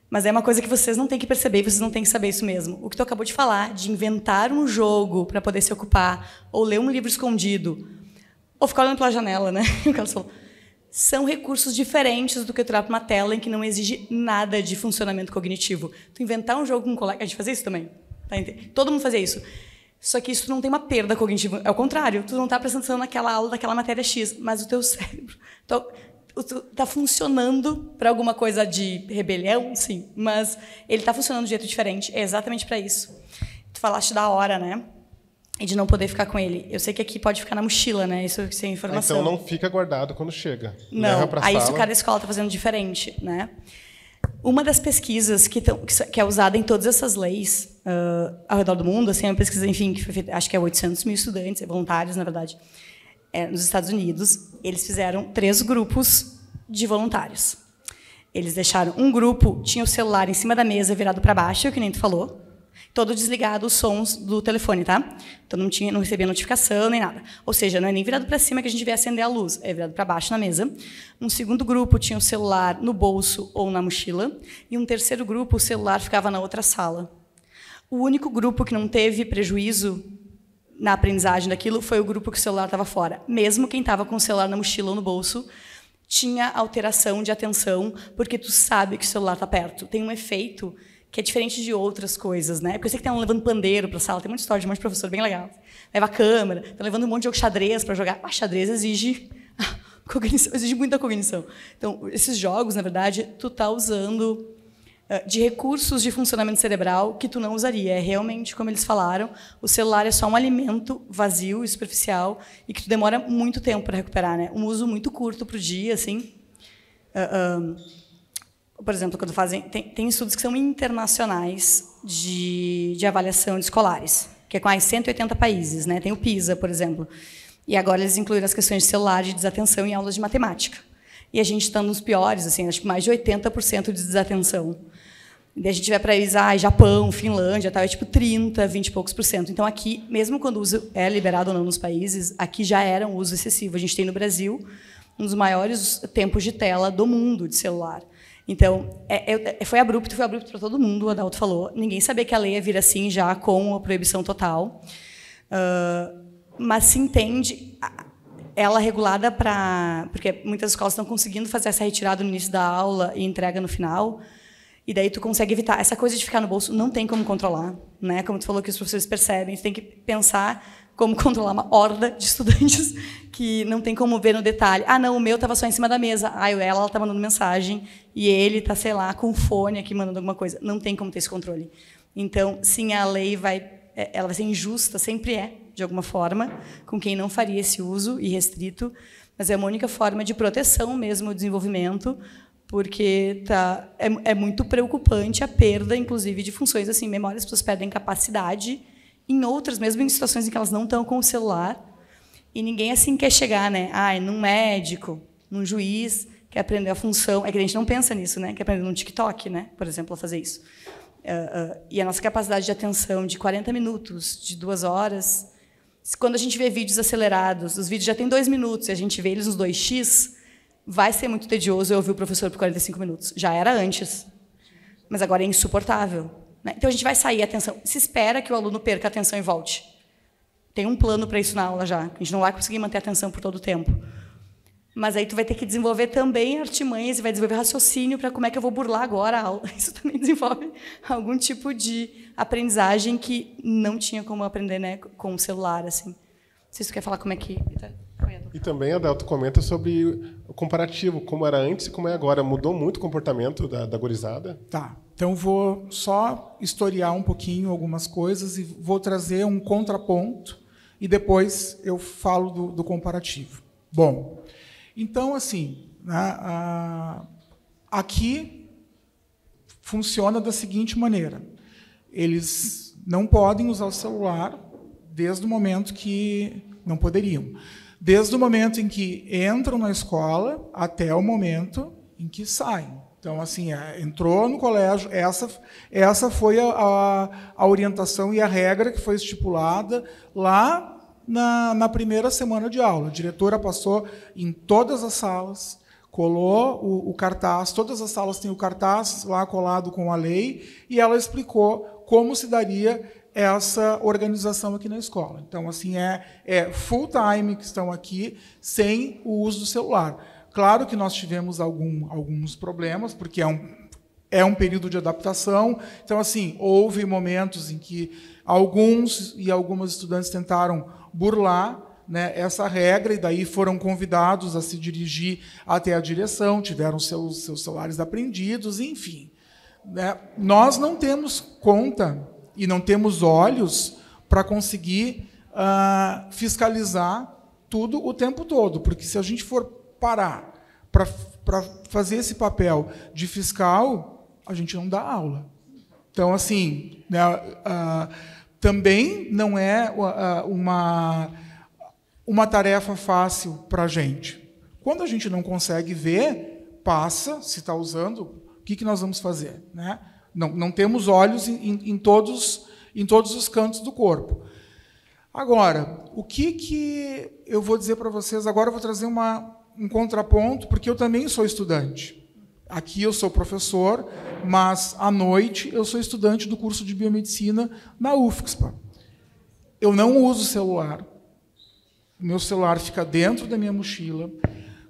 Mas é uma coisa que vocês não têm que perceber, vocês não têm que saber isso mesmo. O que tu acabou de falar, de inventar um jogo para poder se ocupar, ou ler um livro escondido, ou ficar olhando pela janela, né? O que ela falou. São recursos diferentes do que tu olhar para uma tela em que não exige nada de funcionamento cognitivo. Tu inventar um jogo com um colega... A gente fazia isso também. Tá? Todo mundo fazia isso. Só que isso não tem uma perda cognitiva. É o contrário. Tu não está prestando atenção naquela aula daquela matéria X, mas o teu cérebro está funcionando para alguma coisa de rebelião, sim, mas ele está funcionando de jeito diferente. É exatamente para isso. Tu falaste da hora, né? E de não poder ficar com ele. Eu sei que aqui pode ficar na mochila, né? Isso sem informação. Então não fica guardado quando chega. Não, aí isso cada escola está fazendo diferente, né? Uma das pesquisas que é usada em todas essas leis ao redor do mundo, assim, é uma pesquisa, enfim, que foi feita, acho que é 800 mil estudantes, voluntários, na verdade, nos Estados Unidos. Eles fizeram 3 grupos de voluntários. Eles deixaram um grupo, tinha o celular em cima da mesa, virado para baixo, que nem tu falou, todo desligado os sons do telefone, tá? Então não recebia notificação nem nada. Ou seja, não é nem virado para cima que a gente vê acender a luz, é virado para baixo na mesa. Um segundo grupo tinha o celular no bolso ou na mochila, e um terceiro grupo o celular ficava na outra sala. O único grupo que não teve prejuízo na aprendizagem daquilo foi o grupo que o celular estava fora. Mesmo quem estava com o celular na mochila ou no bolso tinha alteração de atenção, porque tu sabe que o celular está perto. Tem um efeito que é diferente de outras coisas, né? Porque eu sei que tem um levando pandeiro para a sala, tem muita história de um monte de professor bem legal. Leva a câmera, tá levando um monte de jogo xadrez para jogar. Xadrez exige cognição, exige muita cognição. Então, esses jogos, na verdade, tu tá usando de recursos de funcionamento cerebral que tu não usaria. É realmente, como eles falaram, o celular é só um alimento vazio e superficial e que tu demora muito tempo para recuperar, né? Um uso muito curto para o dia, assim. Por exemplo, quando fazem... Tem estudos que são internacionais de avaliação de escolares, que é com mais 180 países, né? Tem o PISA, por exemplo. E agora eles incluíram as questões de celular, de desatenção em aulas de matemática. E a gente está nos piores, assim, acho que mais de 80% de desatenção. E daí a gente vai para eles, Japão, Finlândia, tal, é tipo 30, 20 e poucos %. Então, aqui, mesmo quando o uso é liberado ou não nos países, aqui já era um uso excessivo. A gente tem no Brasil um dos maiores tempos de tela do mundo de celular. Então, foi abrupto para todo mundo, o Adalto falou. Ninguém sabia que a lei ia vir assim, já com a proibição total. Mas se entende ela regulada para... Porque muitas escolas estão conseguindo fazer essa retirada no início da aula e entrega no final, e daí tu consegue evitar. Essa coisa de ficar no bolso não tem como controlar, né? Como tu falou que os professores percebem, tu tem que pensar como controlar uma horda de estudantes que não tem como ver no detalhe. Não, o meu estava só em cima da mesa. Ela está mandando mensagem e ele está, sei lá, com fone aqui mandando alguma coisa. Não tem como ter esse controle. Então, sim, a lei ela vai ser injusta, sempre é, de alguma forma, com quem não faria esse uso irrestrito, mas é uma única forma de proteção mesmo ao desenvolvimento, porque é muito preocupante a perda, inclusive, de funções assim, memória, as pessoas perdem capacidade em outras, mesmo em situações em que elas não estão com o celular, e ninguém assim quer chegar, né? Num médico, num juiz, quer aprender a função. É que a gente não pensa nisso, né? Quer aprender num TikTok, né? Por exemplo, a fazer isso. E a nossa capacidade de atenção de 40 minutos, de 2 horas, quando a gente vê vídeos acelerados, os vídeos já têm 2 minutos, e a gente vê eles nos 2x, vai ser muito tedioso eu ouvir o professor por 45 minutos. Já era antes, mas agora é insuportável. Então, a gente vai sair a atenção. Se espera que o aluno perca a atenção e volte. Tem um plano para isso na aula já. A gente não vai conseguir manter a atenção por todo o tempo. Mas aí tu vai ter que desenvolver também artimanhas e vai desenvolver raciocínio para como é que eu vou burlar agora a aula. Isso também desenvolve algum tipo de aprendizagem que não tinha como aprender, né, com o celular, assim. Não sei se tu quer falar como é que... E também, Adalto, comenta sobre o comparativo, como era antes e como é agora. Mudou muito o comportamento da gurizada? Tá. Então, vou só historiar um pouquinho algumas coisas e vou trazer um contraponto e depois eu falo do comparativo. Bom, então, assim, né, aqui funciona da seguinte maneira. Eles não podem usar o celular desde o momento que... Não poderiam. Desde o momento em que entram na escola até o momento em que saem. Então, assim, entrou no colégio, essa foi a orientação e a regra que foi estipulada lá na primeira semana de aula. A diretora passou em todas as salas, colou o cartaz, todas as salas têm o cartaz lá colado com a lei, e ela explicou como se daria essa organização aqui na escola. Então, assim, é full time que estão aqui, sem o uso do celular. Claro que nós tivemos alguns problemas, porque é um período de adaptação. Então, assim, houve momentos em que alguns e algumas estudantes tentaram burlar, né, essa regra, e daí foram convidados a se dirigir até a direção, tiveram seus celulares apreendidos, enfim. Né? Nós não temos conta e não temos olhos para conseguir fiscalizar tudo o tempo todo, porque se a gente for parar para fazer esse papel de fiscal, a gente não dá aula. Então, assim, né, também não é uma tarefa fácil para a gente. Quando a gente não consegue ver, passa, se está usando, o que nós vamos fazer? Né? Não temos olhos em todos os cantos do corpo. Agora, o que eu vou dizer para vocês? Agora eu vou trazer um contraponto, porque eu também sou estudante. Aqui eu sou professor, mas à noite eu sou estudante do curso de biomedicina na UFSPA. Eu não uso celular. O meu celular fica dentro da minha mochila.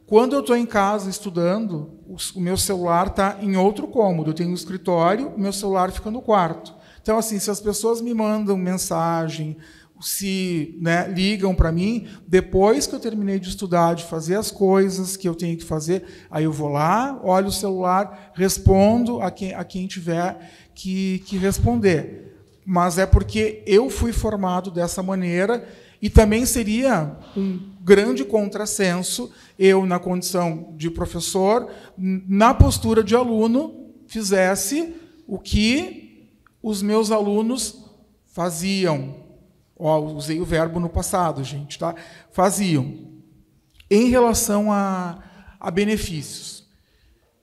Quando eu estou em casa estudando, o meu celular está em outro cômodo. Eu tenho um escritório, o meu celular fica no quarto. Então, assim, se as pessoas me mandam mensagem, se, né, ligam para mim, depois que eu terminei de estudar, de fazer as coisas que eu tenho que fazer, aí eu vou lá, olho o celular, respondo a quem tiver que responder. Mas é porque eu fui formado dessa maneira, e também seria um grande contrassenso eu, na condição de professor, na postura de aluno, fizesse o que os meus alunos faziam. Usei o verbo no passado, gente, tá? Faziam. Em relação a benefícios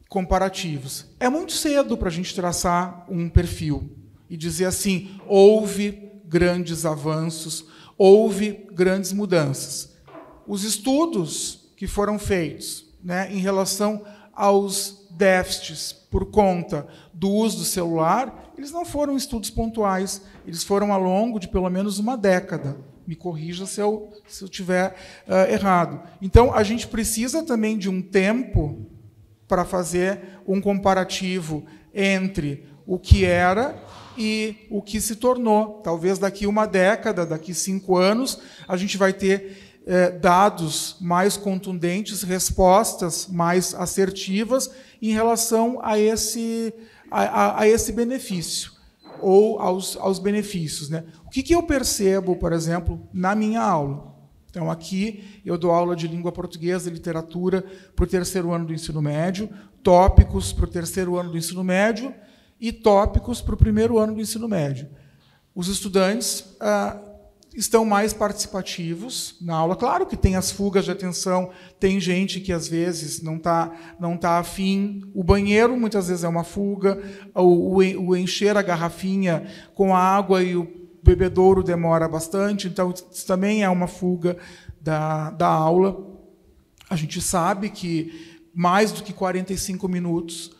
comparativos, é muito cedo para a gente traçar um perfil e dizer assim, houve grandes avanços, houve grandes mudanças. Os estudos que foram feitos, né, em relação aos déficits por conta do uso do celular, eles não foram estudos pontuais, eles foram ao longo de pelo menos uma década. Me corrija se eu estiver errado. Então, a gente precisa também de um tempo para fazer um comparativo entre o que era e o que se tornou. Talvez daqui uma década, daqui 5 anos, a gente vai ter dados mais contundentes, respostas mais assertivas em relação a esse benefício, ou aos benefícios. Né? O que eu percebo, por exemplo, na minha aula? Então, aqui eu dou aula de língua portuguesa e literatura para o 3º ano do ensino médio, tópicos para o 3º ano do ensino médio e tópicos para o 1º ano do ensino médio. Os estudantes estão mais participativos na aula. Claro que tem as fugas de atenção, tem gente que, às vezes, não tá afim. O banheiro, muitas vezes, é uma fuga. O encher a garrafinha com a água e o bebedouro demora bastante, então isso também é uma fuga da aula. A gente sabe que mais do que 45 minutos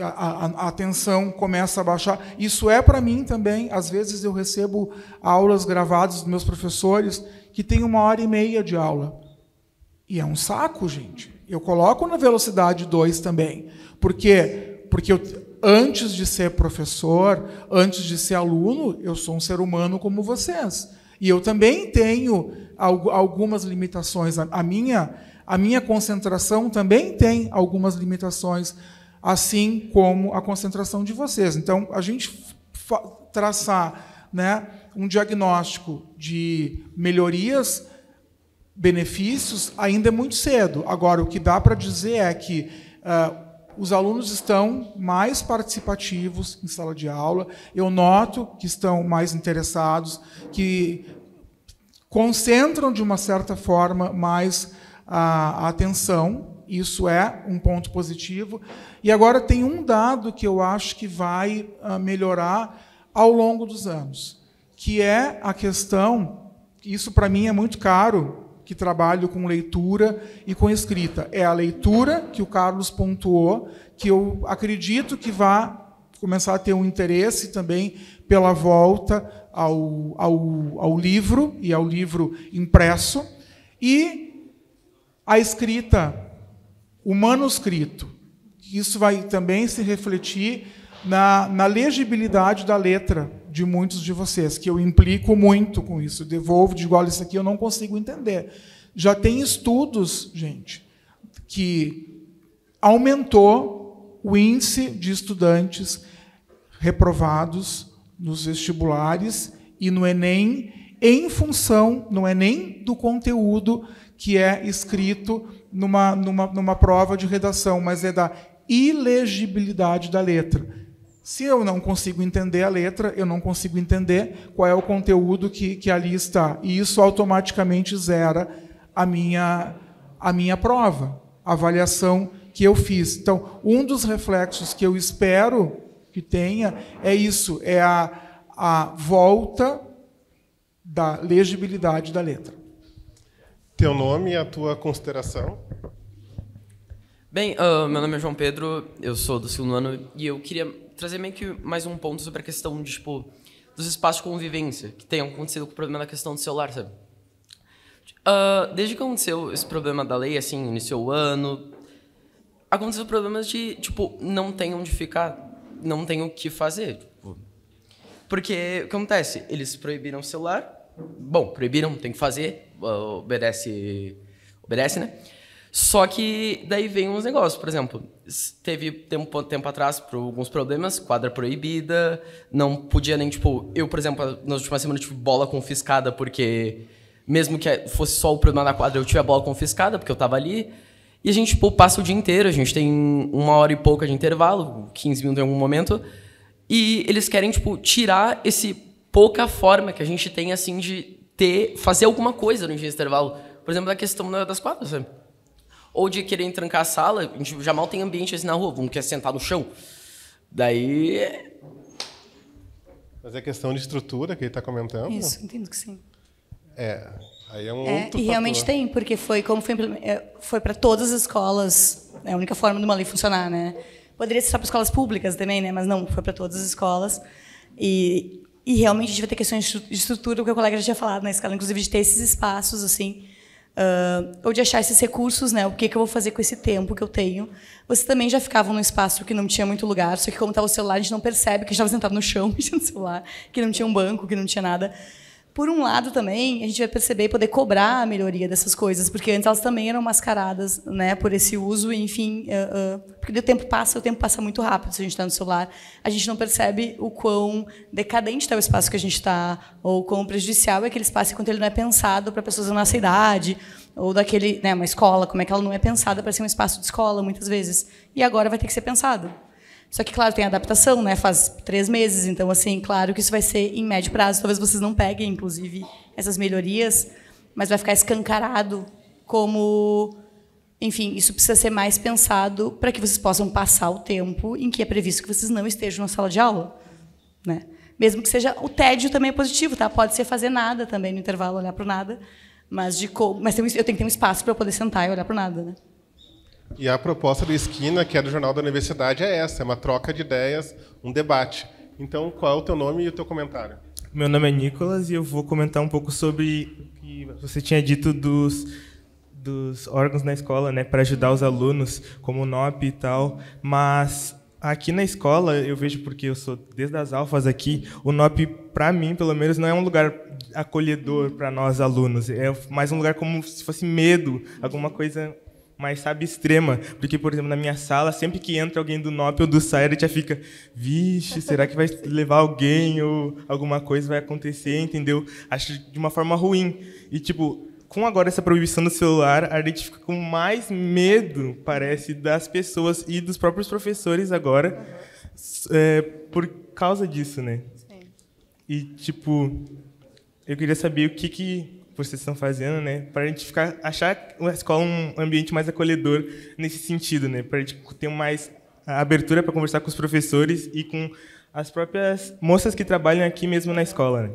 a atenção começa a baixar. Isso é para mim também. Às vezes eu recebo aulas gravadas dos meus professores que tem 1h30 de aula. E é um saco, gente. Eu coloco na velocidade 2 também. Por quê? Porque antes de ser professor, antes de ser aluno, eu sou um ser humano como vocês. E eu também tenho algumas limitações. A minha concentração também tem algumas limitações, assim como a concentração de vocês. Então, a gente traçar, né, um diagnóstico de melhorias, benefícios, ainda é muito cedo. Agora, o que dá para dizer é que os alunos estão mais participativos em sala de aula, eu noto que estão mais interessados, que concentram, de uma certa forma, mais a atenção. Isso é um ponto positivo. E agora tem um dado que eu acho que vai melhorar ao longo dos anos, que é a questão, isso para mim é muito caro, que trabalho com leitura e com escrita. É a leitura que o Carlos pontuou, que eu acredito que vai começar a ter um interesse também pela volta ao livro e ao livro impresso, e a escrita, o manuscrito. Isso vai também se refletir na legibilidade da letra de muitos de vocês, que eu implico muito com isso. Eu devolvo, digo, olha, isso aqui eu não consigo entender. Já tem estudos, gente, que aumentou o índice de estudantes reprovados nos vestibulares e no Enem, em função, não é nem do conteúdo que é escrito numa prova de redação, mas é da ilegibilidade da letra. Se eu não consigo entender a letra, eu não consigo entender qual é o conteúdo que ali está. E isso automaticamente zera a minha prova, a avaliação que eu fiz. Então, um dos reflexos que eu espero que tenha é isso, é a volta da legibilidade da letra. Teu nome e a tua consideração? Bem, meu nome é João Pedro, eu sou do segundo ano, e eu queria trazer meio que mais um ponto sobre a questão de, tipo, dos espaços de convivência que tem acontecido com o problema da questão do celular, sabe? Desde que aconteceu esse problema da lei, assim, iniciou o ano, aconteceu problemas de, tipo, não tem onde ficar, não tem o que fazer. Tipo, porque o que acontece? Eles proibiram o celular, bom, proibiram, tem que fazer, obedece, né? Só que daí vem uns negócios, por exemplo, teve tempo atrás alguns problemas, quadra proibida, não podia nem, tipo, eu, por exemplo, nas últimas semanas tive bola confiscada porque, mesmo que fosse só o problema da quadra, eu tive a bola confiscada porque eu tava ali, e a gente, tipo, passa o dia inteiro, a gente tem 1 hora e pouca de intervalo, 15 minutos em algum momento, e eles querem, tipo, tirar esse pouca forma que a gente tem, assim, de fazer alguma coisa no dia de intervalo, por exemplo, da questão das quadras, sabe? Ou de querer trancar a sala, a gente já mal tem ambiente assim na rua, vamos querer sentar no chão. Daí... Mas é questão de estrutura que ele está comentando? Isso, entendo que sim. Aí é um outro e realmente fator. tem, porque foi para todas as escolas, é a única forma de uma lei funcionar, né? Poderia ser só para escolas públicas também, né? Mas não, foi para todas as escolas. E realmente a gente vai ter questões de estrutura, o que o colega já tinha falado na escola, inclusive de ter esses espaços, assim, ou de achar esses recursos, né? O que eu vou fazer com esse tempo que eu tenho. Vocês também já ficavam num espaço que não tinha muito lugar, só que como estava o celular, a gente não percebe que a gente estava sentado no chão, mexendo no celular, que não tinha um banco, que não tinha nada. Por um lado, também, a gente vai perceber e poder cobrar a melhoria dessas coisas, porque antes elas também eram mascaradas, né, por esse uso, e, enfim, porque o tempo passa muito rápido se a gente está no celular. A gente não percebe o quão decadente está o espaço que a gente está, ou quão prejudicial é aquele espaço enquanto ele não é pensado para pessoas da nossa idade, ou daquele, né, uma escola, como é que ela não é pensada para ser um espaço de escola, muitas vezes. E agora vai ter que ser pensado. Só que, claro, tem adaptação, né? Faz 3 meses, então, assim, claro que isso vai ser em médio prazo. Talvez vocês não peguem, inclusive, essas melhorias, mas vai ficar escancarado como... Enfim, isso precisa ser mais pensado para que vocês possam passar o tempo em que é previsto que vocês não estejam na sala de aula, né? Mesmo que seja... O tédio também é positivo, tá? Pode ser fazer nada também no intervalo, olhar para o nada, mas eu tenho que ter um espaço para eu poder sentar e olhar para o nada, né? E a proposta do Esquina, que é do Jornal da Universidade, é essa, é uma troca de ideias, um debate. Então, qual é o teu nome e o teu comentário? Meu nome é Nicolas e eu vou comentar um pouco sobre o que você tinha dito dos órgãos na escola, né, para ajudar os alunos, como o NOP e tal, mas aqui na escola, eu vejo, porque eu sou desde as alfas aqui, o NOP, para mim, pelo menos, não é um lugar acolhedor para nós alunos, é mais um lugar como se fosse medo, alguma coisa mais, sabe, extrema. Porque, por exemplo, na minha sala, sempre que entra alguém do NOP ou do SAI, ele já fica, vixe, será que vai levar alguém ou alguma coisa vai acontecer, entendeu? Acho de uma forma ruim. E, tipo, com agora essa proibição do celular, a gente fica com mais medo, parece, das pessoas e dos próprios professores agora, por causa disso, né? Sim. E, tipo, eu queria saber o que vocês estão fazendo, né, para a gente achar a escola um ambiente mais acolhedor nesse sentido, né, para a gente ter mais abertura para conversar com os professores e com as próprias moças que trabalham aqui mesmo na escola, né?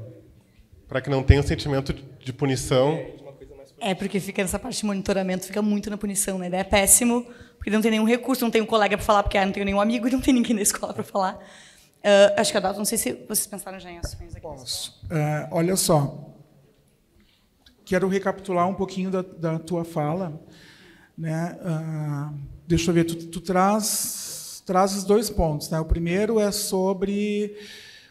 Para que não tenha um sentimento de punição. Porque fica nessa parte de monitoramento, fica muito na punição, né? É péssimo, porque não tem nenhum recurso, não tem um colega para falar, porque não tenho nenhum amigo e não tem ninguém na escola para falar. Acho que a Data, não sei se vocês pensaram já em ações aqui. Posso. Olha só. Quero recapitular um pouquinho da tua fala, né? Deixa eu ver, tu trazes 2 pontos, né? O primeiro é sobre,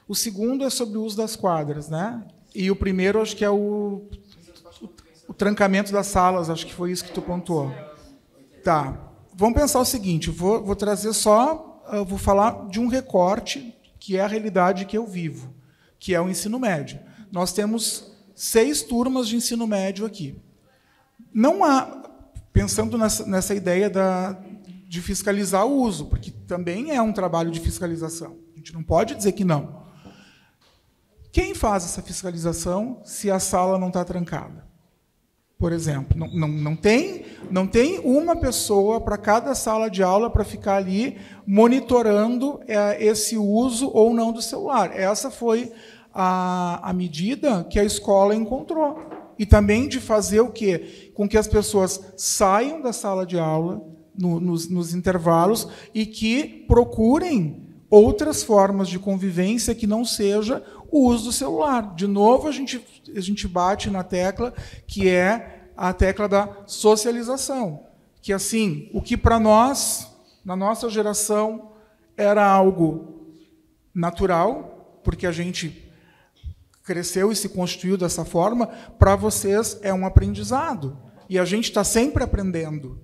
o segundo é sobre o uso das quadras, né? E o primeiro acho que é o trancamento das salas, acho que foi isso que tu pontuou. Tá. Vamos pensar o seguinte, vou trazer vou falar de um recorte que é a realidade que eu vivo, que é o ensino médio. Nós temos 6 turmas de ensino médio aqui. Não há, pensando nessa ideia de fiscalizar o uso, porque também é um trabalho de fiscalização. A gente não pode dizer que não. Quem faz essa fiscalização se a sala não está trancada? Por exemplo, não tem uma pessoa para cada sala de aula para ficar ali monitorando esse uso ou não do celular. Essa foi a medida que a escola encontrou. E também de fazer o quê? Com que as pessoas saiam da sala de aula nos intervalos e que procurem outras formas de convivência que não seja o uso do celular. De novo, a gente bate na tecla que é a tecla da socialização. Que, assim, o que para nós, na nossa geração, era algo natural, porque a gente cresceu e se constituiu dessa forma, para vocês é um aprendizado. E a gente está sempre aprendendo.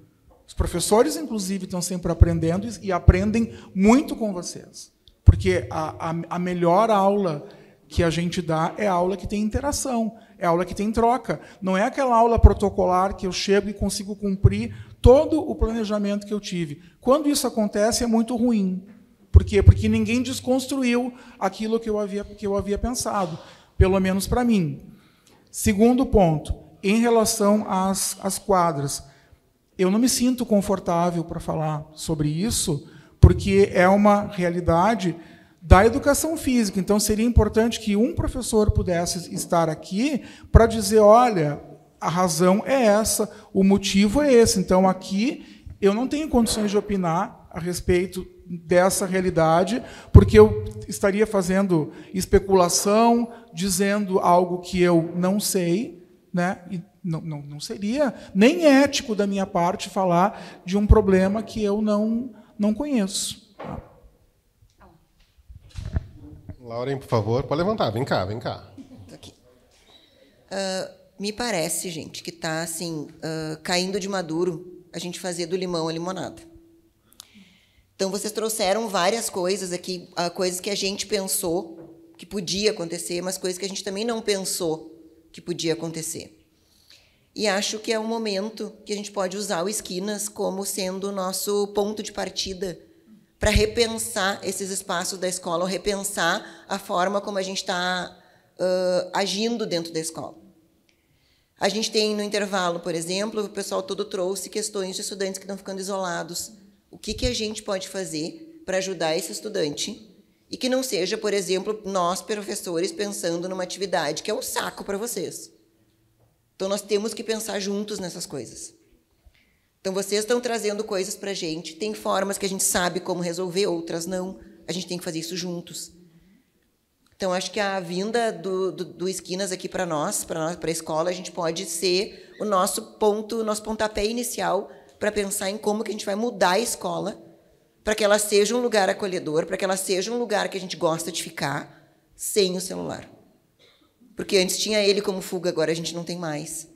Os professores, inclusive, estão sempre aprendendo e aprendem muito com vocês. Porque a melhor aula que a gente dá é a aula que tem interação, é a aula que tem troca. Não é aquela aula protocolar que eu chego e consigo cumprir todo o planejamento que eu tive. Quando isso acontece, é muito ruim. Por quê? Porque ninguém desconstruiu aquilo que eu havia pensado. Pelo menos para mim. Segundo ponto, em relação às quadras. Eu não me sinto confortável para falar sobre isso, porque é uma realidade da educação física. Então, seria importante que um professor pudesse estar aqui para dizer, olha, a razão é essa, o motivo é esse. Então, aqui, eu não tenho condições de opinar a respeito dessa realidade, porque eu estaria fazendo especulação, dizendo algo que eu não sei, né? E não seria nem ético da minha parte falar de um problema que eu não conheço. Lauren, por favor, pode levantar. Vem cá. Aqui. Me parece, gente, que está assim, caindo de maduro a gente fazer do limão a limonada. Então, vocês trouxeram várias coisas aqui, coisas que a gente pensou que podia acontecer, mas coisas que a gente também não pensou que podia acontecer. E acho que é um momento que a gente pode usar o Esquinas como sendo o nosso ponto de partida para repensar esses espaços da escola, ou repensar a forma como a gente está agindo dentro da escola. A gente tem, no intervalo, por exemplo, o pessoal todo trouxe questões de estudantes que estão ficando isolados. O que a gente pode fazer para ajudar esse estudante e que não seja, por exemplo, nós, professores, pensando numa atividade que é um saco para vocês. Então, nós temos que pensar juntos nessas coisas. Então, vocês estão trazendo coisas para a gente, tem formas que a gente sabe como resolver, outras não. A gente tem que fazer isso juntos. Então, acho que a vinda do Esquinas aqui para nós, para a escola, a gente pode ser o nosso pontapé inicial para pensar em como que a gente vai mudar a escola para que ela seja um lugar acolhedor, para que ela seja um lugar que a gente gosta de ficar sem o celular. Porque antes tinha ele como fuga, agora a gente não tem mais.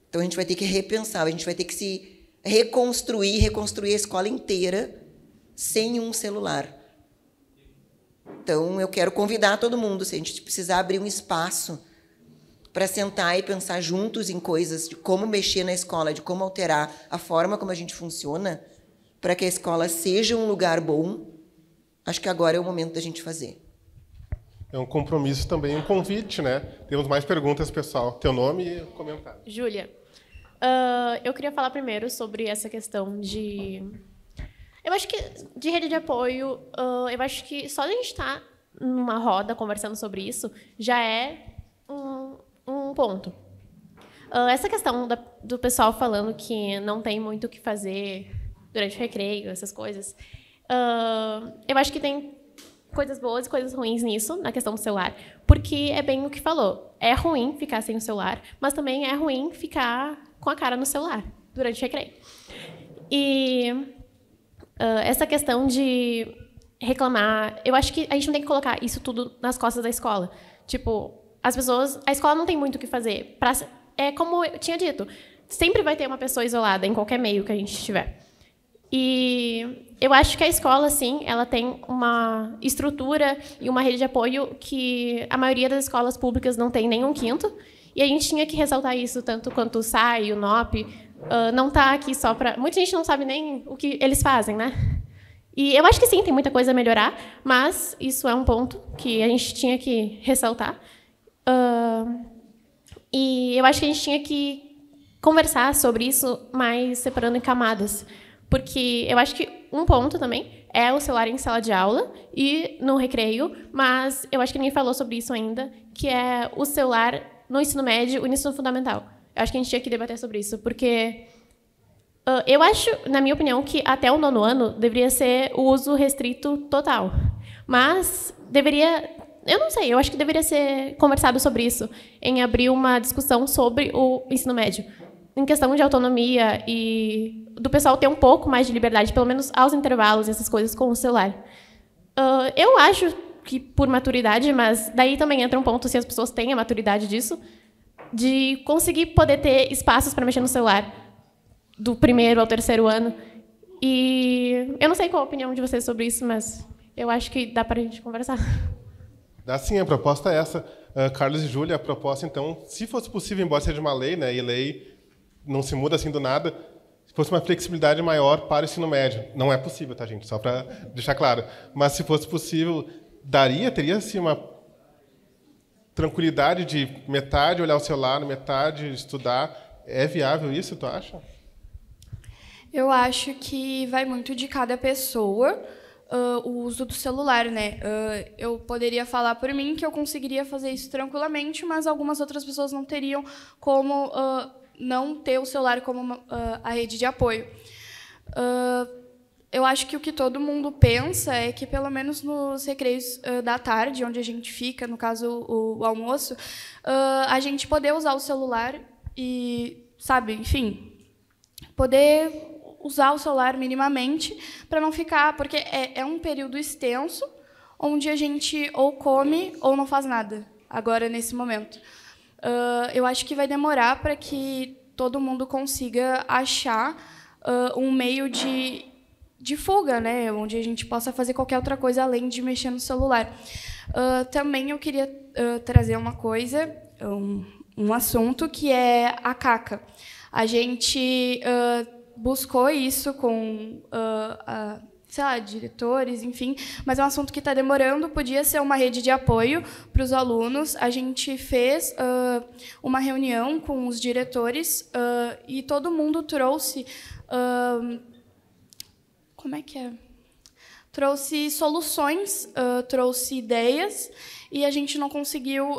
Então, a gente vai ter que repensar, a gente vai ter que se reconstruir a escola inteira sem um celular. Então, eu quero convidar todo mundo, se a gente precisar abrir um espaço para sentar e pensar juntos em coisas de como mexer na escola, de como alterar a forma como a gente funciona, para que a escola seja um lugar bom, acho que agora é o momento da gente fazer. É um compromisso também, um convite, né? Temos mais perguntas, pessoal. Teu nome e comentário. Júlia, eu queria falar primeiro sobre essa questão de... Eu acho que, de rede de apoio, eu acho que só a gente estar numa roda conversando sobre isso já é um ponto. Essa questão do pessoal falando que não tem muito o que fazer durante o recreio, essas coisas, eu acho que tem coisas boas e coisas ruins nisso, na questão do celular, porque é bem o que falou. É ruim ficar sem o celular, mas também é ruim ficar com a cara no celular durante o recreio. E essa questão de reclamar, eu acho que a gente não tem que colocar isso tudo nas costas da escola. Tipo, as pessoas... A escola não tem muito o que fazer. É como eu tinha dito, sempre vai ter uma pessoa isolada em qualquer meio que a gente estiver. E eu acho que a escola, sim, ela tem uma estrutura e uma rede de apoio que a maioria das escolas públicas não tem nem um quinto. E a gente tinha que ressaltar isso, tanto quanto o SAI, o NOP, não está aqui só para... Muita gente não sabe nem o que eles fazem, né? E eu acho que, sim, tem muita coisa a melhorar, mas isso é um ponto que a gente tinha que ressaltar. E eu acho que a gente tinha que conversar sobre isso, mais separando em camadas. Porque eu acho que um ponto também é o celular em sala de aula e no recreio, mas eu acho que ninguém falou sobre isso ainda, que é o celular no ensino médio e no ensino fundamental. Eu acho que a gente tinha que debater sobre isso, porque eu acho, na minha opinião, que até o 9º ano deveria ser o uso restrito total. Mas deveria... Eu não sei, eu acho que deveria ser conversado sobre isso, em abrir uma discussão sobre o ensino médio, em questão de autonomia e do pessoal ter um pouco mais de liberdade, pelo menos aos intervalos, essas coisas com o celular. Eu acho que por maturidade, mas daí também entra um ponto, se as pessoas têm a maturidade disso, de conseguir poder ter espaços para mexer no celular do 1º ao 3º ano. E eu não sei qual a opinião de vocês sobre isso, mas eu acho que dá para a gente conversar. Dá sim, a proposta é essa. Carlos e Júlia, a proposta, então, se fosse possível, embora seja uma lei, né, e lei não se muda assim do nada, se fosse uma flexibilidade maior para o ensino médio. Não é possível, tá, gente? Só para deixar claro. Mas, se fosse possível, teria assim, uma tranquilidade de metade olhar o celular, metade estudar. É viável isso, tu acha? Eu acho que vai muito de cada pessoa o uso do celular, né? Eu poderia falar por mim que eu conseguiria fazer isso tranquilamente, mas algumas outras pessoas não teriam como não ter o celular como a rede de apoio. Eu acho que o que todo mundo pensa é que, pelo menos nos recreios da tarde, onde a gente fica, no caso o almoço, a gente poder usar o celular e, sabe, enfim, poder usar o celular minimamente para não ficar... Porque é um período extenso onde a gente ou come ou não faz nada, agora, nesse momento. Eu acho que vai demorar para que todo mundo consiga achar um meio de fuga, né, onde a gente possa fazer qualquer outra coisa além de mexer no celular. Também eu queria trazer uma coisa, um assunto, que é a caca. A gente buscou isso com, sei lá, diretores, enfim, mas é um assunto que está demorando, podia ser uma rede de apoio para os alunos. A gente fez uma reunião com os diretores e todo mundo trouxe... como é que é? Trouxe soluções, trouxe ideias, e a gente não conseguiu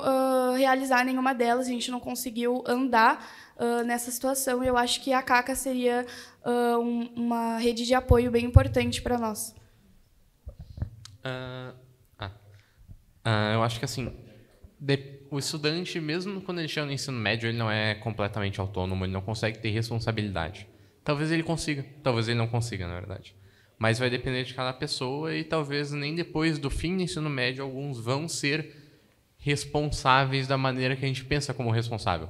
realizar nenhuma delas, a gente não conseguiu andar nessa situação. E eu acho que a CACA seria uma rede de apoio bem importante para nós. Eu acho que assim, o estudante, mesmo quando ele chega no ensino médio, ele não é completamente autônomo, ele não consegue ter responsabilidade. Talvez ele consiga, talvez ele não consiga, na verdade. Mas vai depender de cada pessoa e talvez nem depois do fim do ensino médio alguns vão ser responsáveis da maneira que a gente pensa como responsável.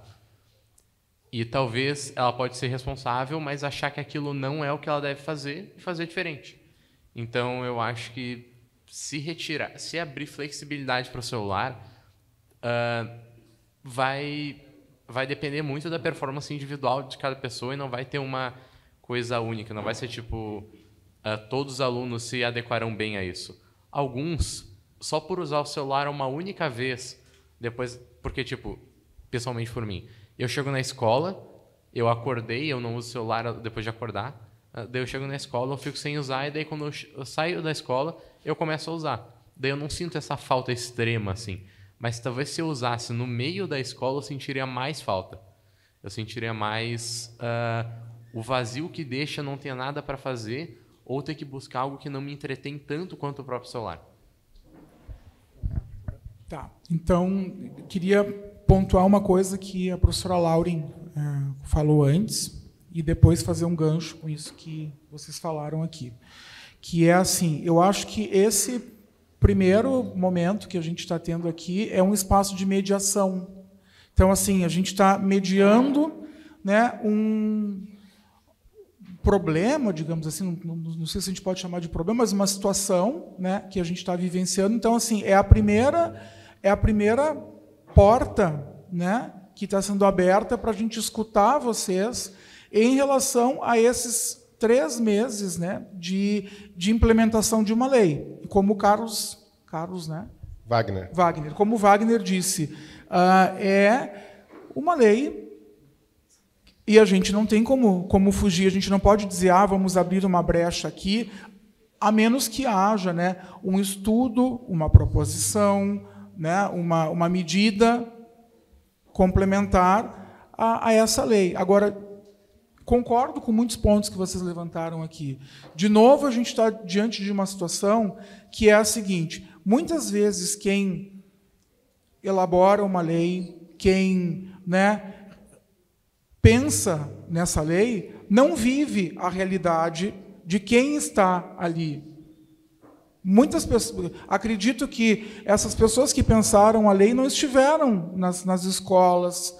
E talvez ela pode ser responsável, mas achar que aquilo não é o que ela deve fazer e fazer diferente. Então, eu acho que se abrir flexibilidade para o celular, vai depender muito da performance individual de cada pessoa e não vai ter uma coisa única. Não vai ser tipo, todos os alunos se adequarão bem a isso. Alguns, só por usar o celular uma única vez, depois, porque, tipo, pessoalmente por mim, eu chego na escola, eu acordei, eu não uso o celular depois de acordar, daí eu chego na escola, eu fico sem usar, e daí quando eu saio da escola, eu começo a usar. Daí eu não sinto essa falta extrema, assim. Mas talvez se eu usasse no meio da escola, eu sentiria mais falta. Eu sentiria mais o vazio que deixa não ter nada para fazer ou ter que buscar algo que não me entretém tanto quanto o próprio celular. Tá. Então, queria pontuar uma coisa que a professora Lauren falou antes e depois fazer um gancho com isso que vocês falaram aqui. Que é assim, eu acho que esse primeiro momento que a gente está tendo aqui é um espaço de mediação. Então, assim, a gente está mediando, né, um problema, digamos assim, não sei se a gente pode chamar de problema, mas uma situação, né, que a gente está vivenciando. Então, assim, é a primeira porta, né, que está sendo aberta para a gente escutar vocês em relação a esses 3 meses, né, de implementação de uma lei. E como o Carlos, né? Wagner. Como o Wagner disse, é uma lei e a gente não tem como fugir, a gente não pode dizer, vamos abrir uma brecha aqui, a menos que haja, né, um estudo, uma proposição, né, uma medida complementar a essa lei. Agora, concordo com muitos pontos que vocês levantaram aqui. De novo, a gente está diante de uma situação que é a seguinte: muitas vezes quem elabora uma lei, quem, né, pensa nessa lei, não vive a realidade de quem está ali. Muitas pessoas, acredito que essas pessoas que pensaram a lei não estiveram nas escolas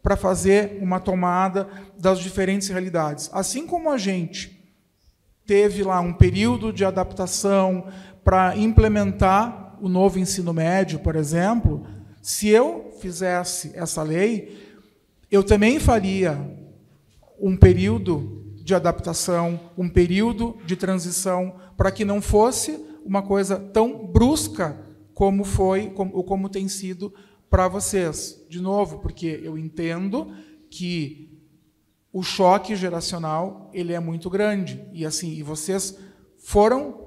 para fazer uma tomada das diferentes realidades. Assim como a gente teve lá um período de adaptação para implementar o novo ensino médio, por exemplo, se eu fizesse essa lei, eu também faria um período de adaptação, um período de transição, para que não fosse uma coisa tão brusca como foi, como tem sido para vocês. De novo, porque eu entendo que o choque geracional ele é muito grande. E assim, e vocês foram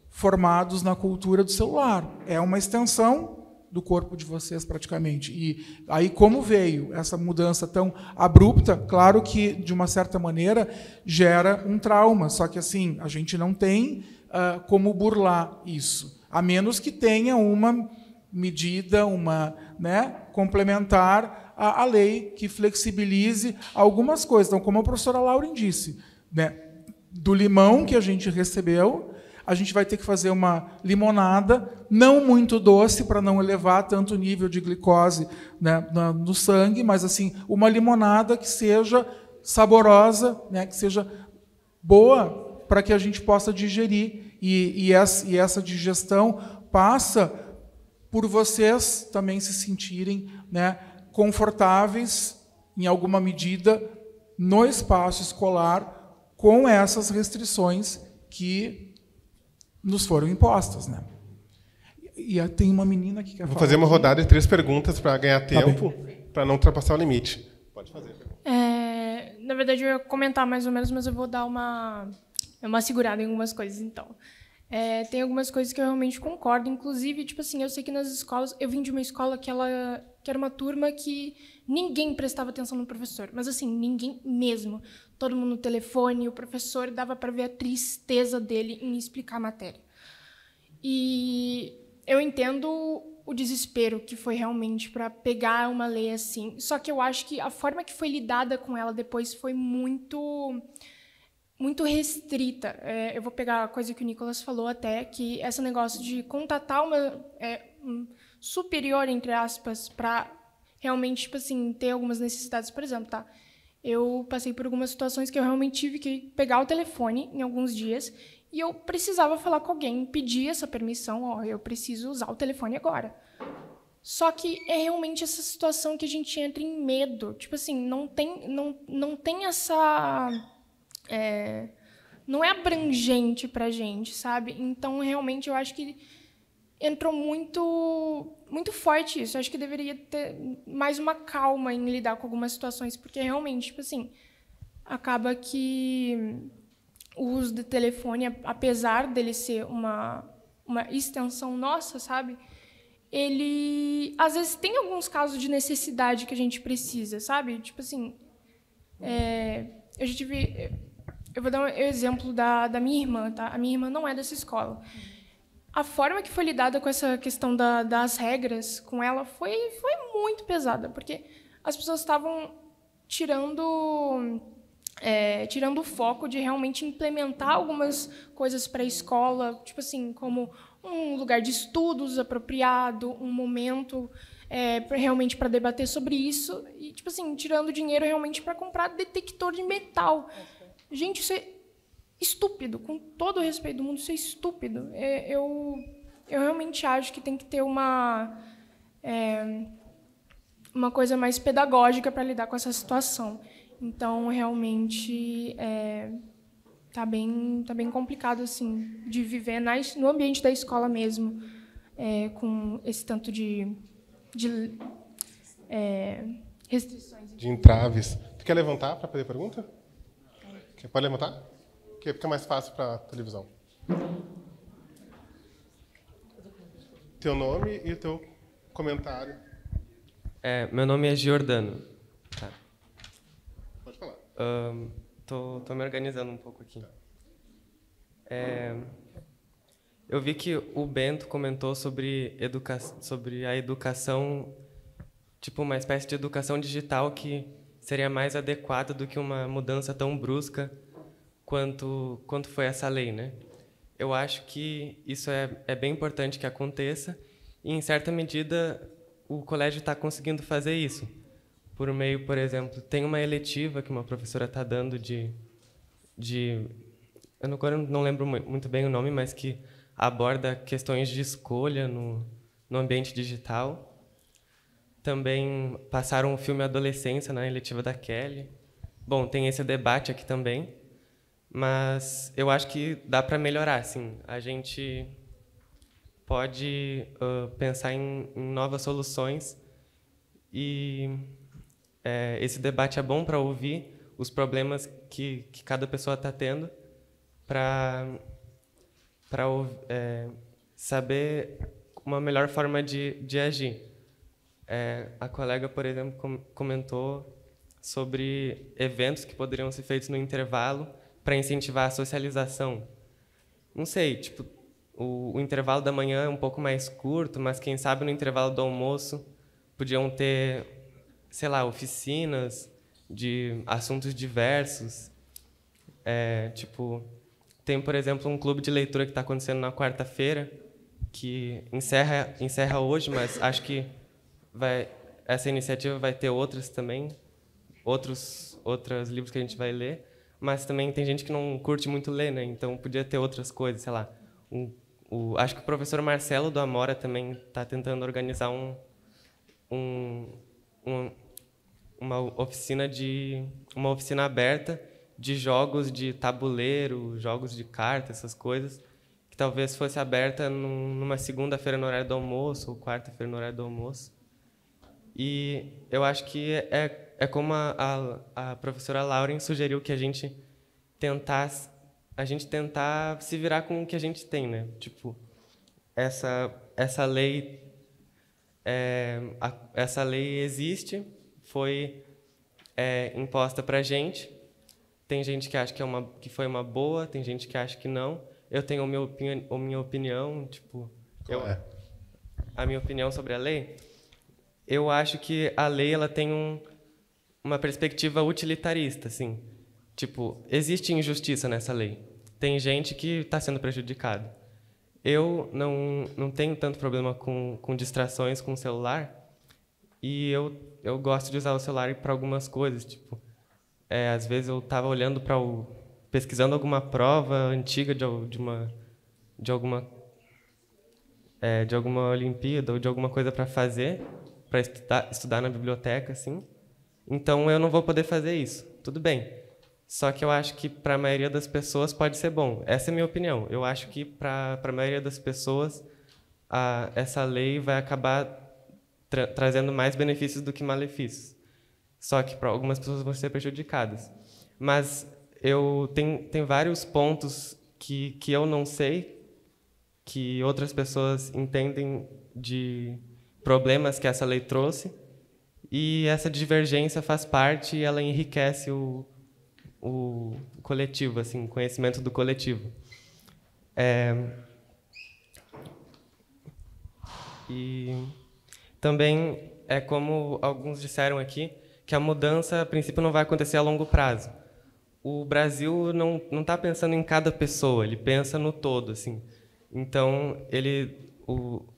formados na cultura do celular. É uma extensão do corpo de vocês, praticamente. E aí, como veio essa mudança tão abrupta, claro que, de uma certa maneira, gera um trauma. Só que, assim, a gente não tem como burlar isso, a menos que tenha uma medida, né, complementar à lei que flexibilize algumas coisas. Então, como a professora Lauren disse, né, do limão que a gente recebeu, a gente vai ter que fazer uma limonada, não muito doce, para não elevar tanto o nível de glicose, né, no sangue, mas assim, uma limonada que seja saborosa, né, que seja boa, para que a gente possa digerir. E essa digestão passa por vocês também se sentirem, né, confortáveis, em alguma medida, no espaço escolar, com essas restrições que nos foram impostas, né? E tem uma menina que quer falar. Vou fazer uma rodada de 3 perguntas para ganhar tempo, para não ultrapassar o limite. Pode fazer. Na verdade, eu ia comentar mais ou menos, mas eu vou dar uma segurada em algumas coisas, então. Tem algumas coisas que eu realmente concordo. Inclusive, tipo assim, eu sei que nas escolas... Eu vim de uma escola que era uma turma que ninguém prestava atenção no professor. Mas, assim, ninguém mesmo. Todo mundo no telefone, o professor dava para ver a tristeza dele em explicar a matéria. E eu entendo o desespero que foi realmente para pegar uma lei assim. Só que eu acho que a forma que foi lidada com ela depois foi muito restrita. Eu vou pegar a coisa que o Nicolas falou até, que esse negócio de contatar um superior, entre aspas, para realmente, tipo assim, ter algumas necessidades. Por exemplo, tá? Eu passei por algumas situações que eu realmente tive que pegar o telefone em alguns dias e eu precisava falar com alguém, pedir essa permissão, eu preciso usar o telefone agora. Só que é realmente essa situação que a gente entra em medo. Tipo assim, não tem essa... não é abrangente pra gente, sabe? Então, realmente, eu acho que entrou muito forte isso. Eu acho que deveria ter mais uma calma em lidar com algumas situações, porque realmente, tipo assim, acaba que o uso do telefone, apesar dele ser uma extensão nossa, sabe? Ele, às vezes, tem alguns casos de necessidade que a gente precisa, sabe? Tipo assim, eu já tive... Eu vou dar um exemplo da minha irmã, tá? A minha irmã não é dessa escola. A forma que foi lidada com essa questão das regras com ela foi muito pesada, porque as pessoas estavam tirando o foco de realmente implementar algumas coisas para a escola, tipo assim, como um lugar de estudos apropriado, um momento realmente para debater sobre isso, e tipo assim, tirando dinheiro realmente para comprar detector de metal. Gente, isso é estúpido, com todo o respeito do mundo, isso é estúpido. Eu realmente acho que tem que ter uma coisa mais pedagógica para lidar com essa situação. Então, realmente, tá bem complicado assim, de viver no ambiente da escola mesmo, com esse tanto de restrições. De entraves. Tu quer levantar para fazer a pergunta? Pode levantar? Que fica mais fácil para a televisão. Teu nome e teu comentário. Meu nome é Giordano. Tá. Pode falar. Tô me organizando um pouco aqui. Eu vi que o Bento comentou sobre a educação, tipo uma espécie de educação digital que seria mais adequada do que uma mudança tão brusca quanto foi essa lei, né? Eu acho que isso é bem importante que aconteça e, em certa medida, o colégio está conseguindo fazer isso. Por meio, por exemplo, tem uma eletiva que uma professora está dando eu agora não lembro muito bem o nome, mas que aborda questões de escolha no ambiente digital. Também passaram o filme Adolescência na eletiva da Kelly. Bom, tem esse debate aqui também, mas eu acho que dá para melhorar, sim. A gente pode pensar em novas soluções e esse debate é bom para ouvir os problemas que cada pessoa está tendo, para saber uma melhor forma de agir. A colega, por exemplo, comentou sobre eventos que poderiam ser feitos no intervalo para incentivar a socialização. Não sei, tipo, o intervalo da manhã é um pouco mais curto, mas quem sabe no intervalo do almoço podiam ter, sei lá, oficinas de assuntos diversos. Tipo, tem, por exemplo, um clube de leitura que está acontecendo na quarta-feira, que encerra hoje, mas acho que essa iniciativa vai ter outras também, outros livros que a gente vai ler, mas também tem gente que não curte muito ler, né? Então podia ter outras coisas, sei lá. Acho que o professor Marcelo do Amora também está tentando organizar uma oficina aberta de jogos de tabuleiro, jogos de carta, essas coisas, que talvez fosse aberta numa segunda-feira no horário do almoço ou quarta-feira no horário do almoço. E eu acho que é como a professora Lauren sugeriu, que a gente tentasse a gente tentar se virar com o que a gente tem, né? Tipo, essa lei existe, foi imposta para a gente. Tem gente que acha que foi uma boa, tem gente que acha que não. Eu tenho a minha opinião, tipo, a minha opinião sobre a lei. Eu acho que a lei ela tem uma perspectiva utilitarista, assim. Tipo, existe injustiça nessa lei. Tem gente que está sendo prejudicada. Eu não tenho tanto problema com distrações com o celular, e eu gosto de usar o celular para algumas coisas, tipo, às vezes eu estava olhando pesquisando alguma prova antiga de alguma Olimpíada ou de alguma coisa para fazer, para estudar na biblioteca, assim. Então eu não vou poder fazer isso. Tudo bem. Só que eu acho que para a maioria das pessoas pode ser bom. Essa é a minha opinião. Eu acho que para a maioria das pessoas essa lei vai acabar trazendo mais benefícios do que malefícios. Só que para algumas pessoas vão ser prejudicadas. Mas tem vários pontos que eu não sei, que outras pessoas entendem de problemas que essa lei trouxe, e essa divergência faz parte e ela enriquece o coletivo, assim, o conhecimento do coletivo. E também é como alguns disseram aqui, que a mudança, a princípio, não vai acontecer a longo prazo. O Brasil não está pensando em cada pessoa, ele pensa no todo, assim. Então,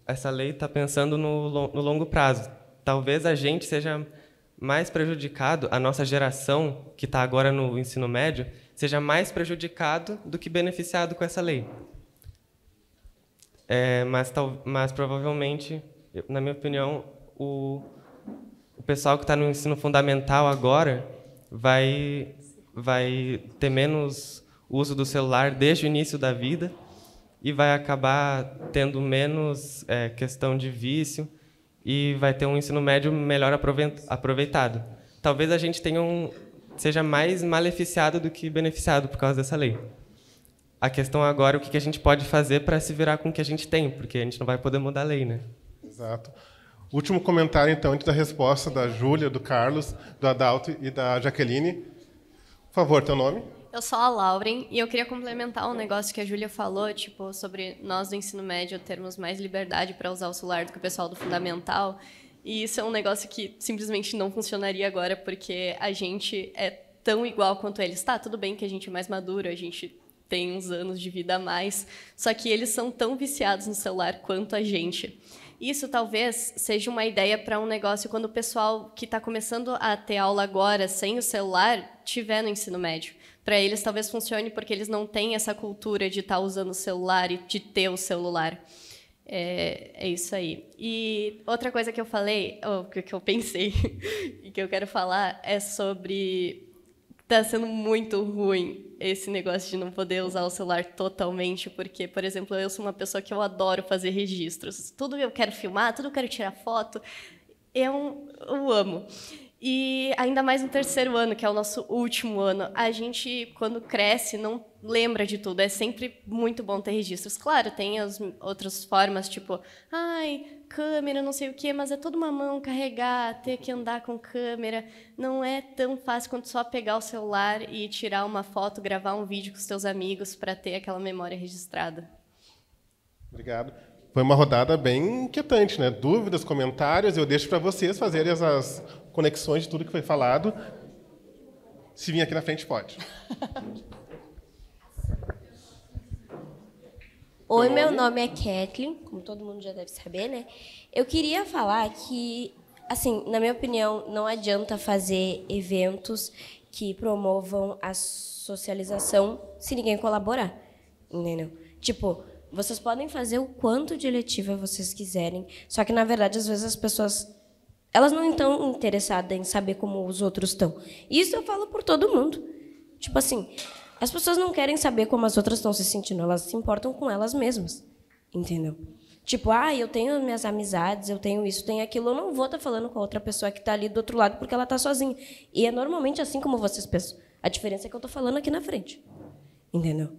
essa lei está pensando no longo prazo. Talvez a gente seja mais prejudicado, a nossa geração, que está agora no ensino médio, seja mais prejudicado do que beneficiado com essa lei. Mas provavelmente, na minha opinião, o pessoal que está no ensino fundamental agora vai ter menos uso do celular desde o início da vida e vai acabar tendo menos questão de vício e vai ter um ensino médio melhor aproveitado. Talvez a gente seja mais maleficiado do que beneficiado por causa dessa lei. A questão agora é o que a gente pode fazer para se virar com o que a gente tem, porque a gente não vai poder mudar a lei, né? Exato. Último comentário, então, antes da resposta da Júlia, do Carlos, do Adalto e da Jaqueline. Por favor, teu nome? Eu sou a Lauren e eu queria complementar um negócio que a Júlia falou, tipo, sobre nós do ensino médio termos mais liberdade para usar o celular do que o pessoal do fundamental. E isso é um negócio que simplesmente não funcionaria agora, porque a gente é tão igual quanto eles. Tá, tudo bem que a gente é mais maduro, a gente tem uns anos de vida a mais, só que eles são tão viciados no celular quanto a gente. Isso talvez seja uma ideia para um negócio quando o pessoal que está começando a ter aula agora sem o celular tiver no ensino médio. Para eles talvez funcione porque eles não têm essa cultura de estar usando o celular e de ter o celular. É isso aí. E outra coisa que eu falei, ou que eu pensei e que eu quero falar é sobre... Está sendo muito ruim esse negócio de não poder usar o celular totalmente, porque, por exemplo, eu sou uma pessoa que eu adoro fazer registros. Tudo eu quero filmar, tudo eu quero tirar foto. Eu amo. E ainda mais no terceiro ano, que é o nosso último ano, a gente, quando cresce, não lembra de tudo. É sempre muito bom ter registros. Claro, tem as outras formas, tipo, câmera, não sei o quê, mas é toda uma mão carregar, ter que andar com câmera. Não é tão fácil quanto só pegar o celular e tirar uma foto, gravar um vídeo com os teus amigos para ter aquela memória registrada. Obrigado. Foi uma rodada bem inquietante, né? Dúvidas, comentários, eu deixo para vocês fazerem as conexões de tudo que foi falado. Se vir aqui na frente, pode. Oi, meu nome é Kathleen, como todo mundo já deve saber, né? Eu queria falar que, assim, na minha opinião, não adianta fazer eventos que promovam a socialização se ninguém colaborar, entendeu? Tipo, vocês podem fazer o quanto de eletiva vocês quiserem, só que, na verdade, às vezes as pessoas elas não estão interessadas em saber como os outros estão. Isso eu falo por todo mundo. Tipo assim, as pessoas não querem saber como as outras estão se sentindo, elas se importam com elas mesmas, entendeu? Tipo, eu tenho minhas amizades, eu tenho isso, tenho aquilo, eu não vou estar falando com a outra pessoa que está ali do outro lado porque ela está sozinha. E é normalmente assim como vocês pensam. A diferença é que eu estou falando aqui na frente, entendeu?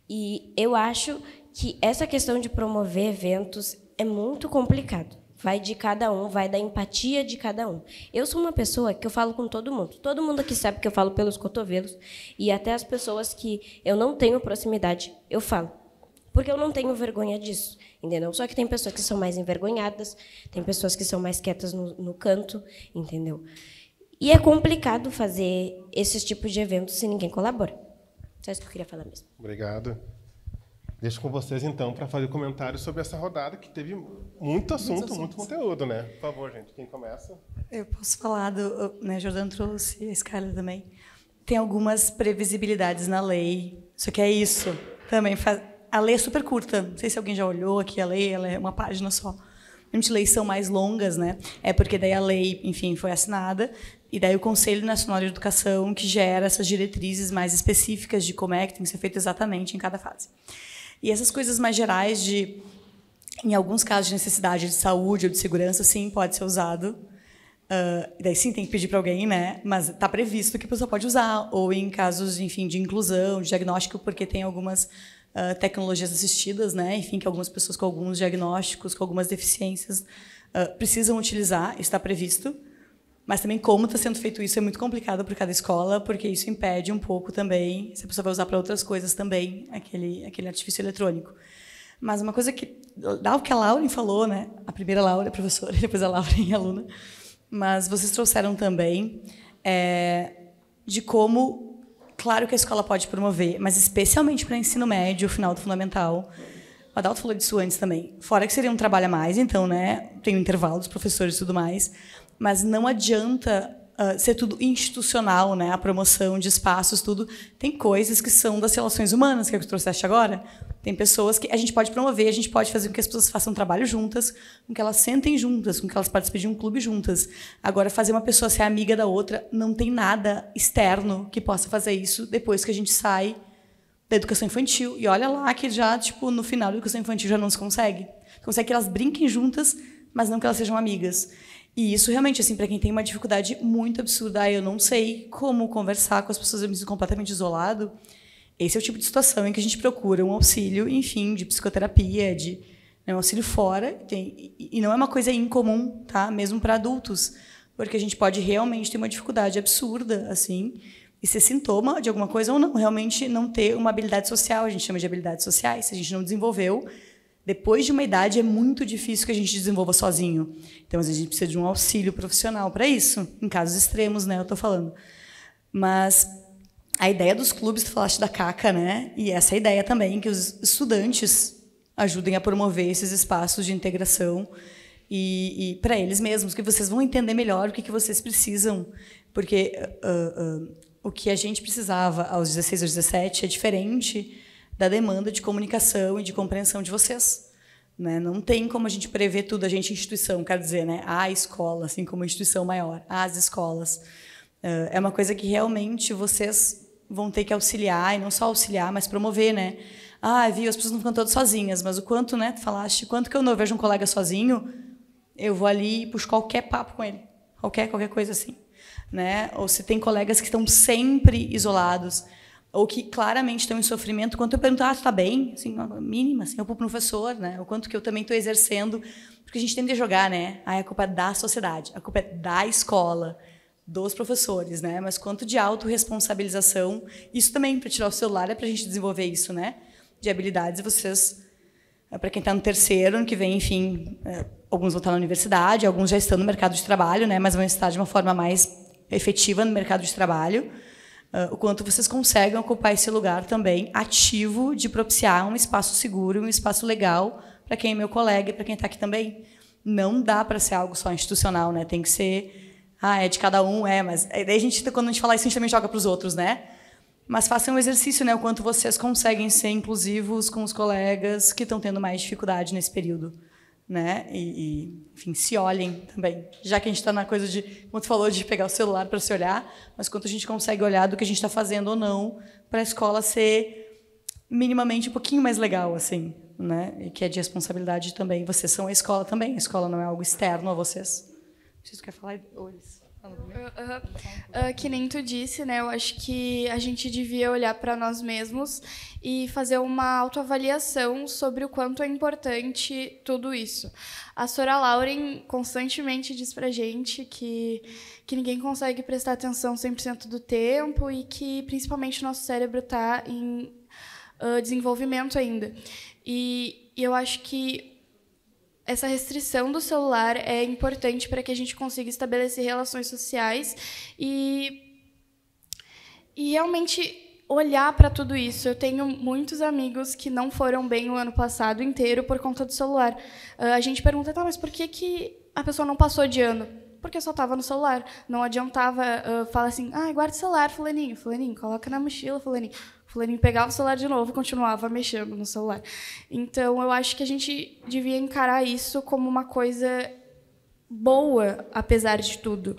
E eu acho que essa questão de promover eventos é muito complicado. Vai de cada um, vai da empatia de cada um. Eu sou uma pessoa que eu falo com todo mundo. Todo mundo aqui sabe que eu falo pelos cotovelos. E até as pessoas que eu não tenho proximidade, eu falo. Porque eu não tenho vergonha disso, entendeu? Só que tem pessoas que são mais envergonhadas, tem pessoas que são mais quietas no canto, entendeu? E é complicado fazer esses tipos de eventos se ninguém colabora. Só isso que eu queria falar mesmo. Obrigado. Deixo com vocês, então, para fazer comentários sobre essa rodada, que teve muito assunto, muito conteúdo, né? Por favor, gente, quem começa? Eu posso falar né, Jordano trouxe, a Scarlett também. Tem algumas previsibilidades na lei, só que é isso. Também a lei é super curta, não sei se alguém já olhou aqui a lei, ela é uma página só. As leis são mais longas, né? É porque daí a lei, enfim, foi assinada, e daí o Conselho Nacional de Educação que gera essas diretrizes mais específicas de como é que tem que ser feito exatamente em cada fase. E essas coisas mais gerais de, em alguns casos de necessidade de saúde ou de segurança, sim, pode ser usado. Daí sim tem que pedir para alguém, né? Mas está previsto que a pessoa pode usar. Ou em casos, enfim, de inclusão, de diagnóstico, porque tem algumas tecnologias assistidas, né? Enfim, que algumas pessoas com alguns diagnósticos, com algumas deficiências, precisam utilizar. Isso está previsto. Mas também como está sendo feito isso é muito complicado por cada escola, porque isso impede um pouco também, se a pessoa vai usar para outras coisas também, aquele artifício eletrônico. Mas uma coisa que a Lauren falou, né? A primeira Laura é professora, depois a Lauren é aluna, mas vocês trouxeram também de como, claro que a escola pode promover, mas especialmente para ensino médio, final do fundamental. O Adalto falou disso antes também. Fora que seria um trabalho a mais, então, né? Tem um intervalo dos professores e tudo mais. Mas não adianta ser tudo institucional, né? A promoção de espaços, tudo. Tem coisas que são das relações humanas, que é o que tu trouxeste agora. Tem pessoas que a gente pode promover, a gente pode fazer com que as pessoas façam trabalho juntas, com que elas sentem juntas, com que elas participem de um clube juntas. Agora, fazer uma pessoa ser amiga da outra, não tem nada externo que possa fazer isso depois que a gente sai da educação infantil. E olha lá que já, tipo, no final da educação infantil já não se consegue. Consegue que elas brinquem juntas, mas não que elas sejam amigas. E isso realmente, assim, para quem tem uma dificuldade muito absurda, eu não sei como conversar com as pessoas, eu me sinto completamente isolado. Esse é o tipo de situação em que a gente procura um auxílio, enfim, de psicoterapia, de um auxílio fora. E não é uma coisa incomum, tá? Mesmo para adultos, porque a gente pode realmente ter uma dificuldade absurda, assim, e ser sintoma de alguma coisa ou não, realmente não ter uma habilidade social, a gente chama de habilidades sociais, se a gente não desenvolveu. Depois de uma idade, é muito difícil que a gente desenvolva sozinho. Então, às vezes, a gente precisa de um auxílio profissional para isso, em casos extremos, né? Eu estou falando. Mas a ideia dos clubes, tu falaste da CACA, né? E essa ideia também, que os estudantes ajudem a promover esses espaços de integração e para eles mesmos, que vocês vão entender melhor o que vocês precisam. Porque o que a gente precisava aos 16 aos 17 é diferente da demanda de comunicação e de compreensão de vocês, né? Não tem como a gente prever tudo, a gente instituição, quer dizer, né? A escola, assim como instituição maior, as escolas. É uma coisa que realmente vocês vão ter que auxiliar, e não só auxiliar, mas promover, né? Viu, as pessoas não ficam todas sozinhas, mas o quanto, né, tu falaste, quanto que eu não vejo um colega sozinho, eu vou ali e puxo qualquer papo com ele, qualquer coisa assim, né? Ou se tem colegas que estão sempre isolados, ou que claramente estão em sofrimento, quando eu pergunto, tu está bem? Assim, mínima, assim, eu para o professor, né? O quanto que eu também estou exercendo, porque a gente tende a jogar, né? A culpa é da sociedade, a culpa é da escola, dos professores, né? Mas quanto de autorresponsabilização, isso também, para tirar o celular, é para a gente desenvolver isso, né? De habilidades, vocês, para quem está no terceiro, ano que vem, enfim, alguns vão estar na universidade, alguns já estão no mercado de trabalho, né? Mas vão estar de uma forma mais efetiva no mercado de trabalho. O quanto vocês conseguem ocupar esse lugar também ativo de propiciar um espaço seguro, um espaço legal para quem é meu colega e para quem está aqui também. Não dá para ser algo só institucional, né? Tem que ser, é de cada um, mas daí quando a gente fala isso, a gente também joga para os outros, né? Mas façam um exercício, né? O quanto vocês conseguem ser inclusivos com os colegas que estão tendo mais dificuldade nesse período, né? Enfim, se olhem também. Já que a gente está na coisa de, como tu falou, de pegar o celular para se olhar, mas quanto a gente consegue olhar do que a gente está fazendo ou não para a escola ser minimamente um pouquinho mais legal, assim, né? E que é de responsabilidade também. Vocês são a escola também. A escola não é algo externo a vocês. Vocês querem falar? Ou eles? Que nem tu disse, né? Eu acho que a gente devia olhar para nós mesmos e fazer uma autoavaliação sobre o quanto é importante tudo isso. A Sora Lauren constantemente diz pra gente que ninguém consegue prestar atenção 100% do tempo e que, principalmente, o nosso cérebro está em desenvolvimento ainda. E eu acho que essa restrição do celular é importante para que a gente consiga estabelecer relações sociais e realmente olhar para tudo isso. Eu tenho muitos amigos que não foram bem o ano passado inteiro por conta do celular. A gente pergunta, tá, mas por que a pessoa não passou de ano? Porque só estava no celular. Não adiantava falar assim, guarda o celular, fulaninho, coloca na mochila, fulaninho. Fulaninho pegava o celular de novo e continuava mexendo no celular. Então, eu acho que a gente devia encarar isso como uma coisa boa, apesar de tudo.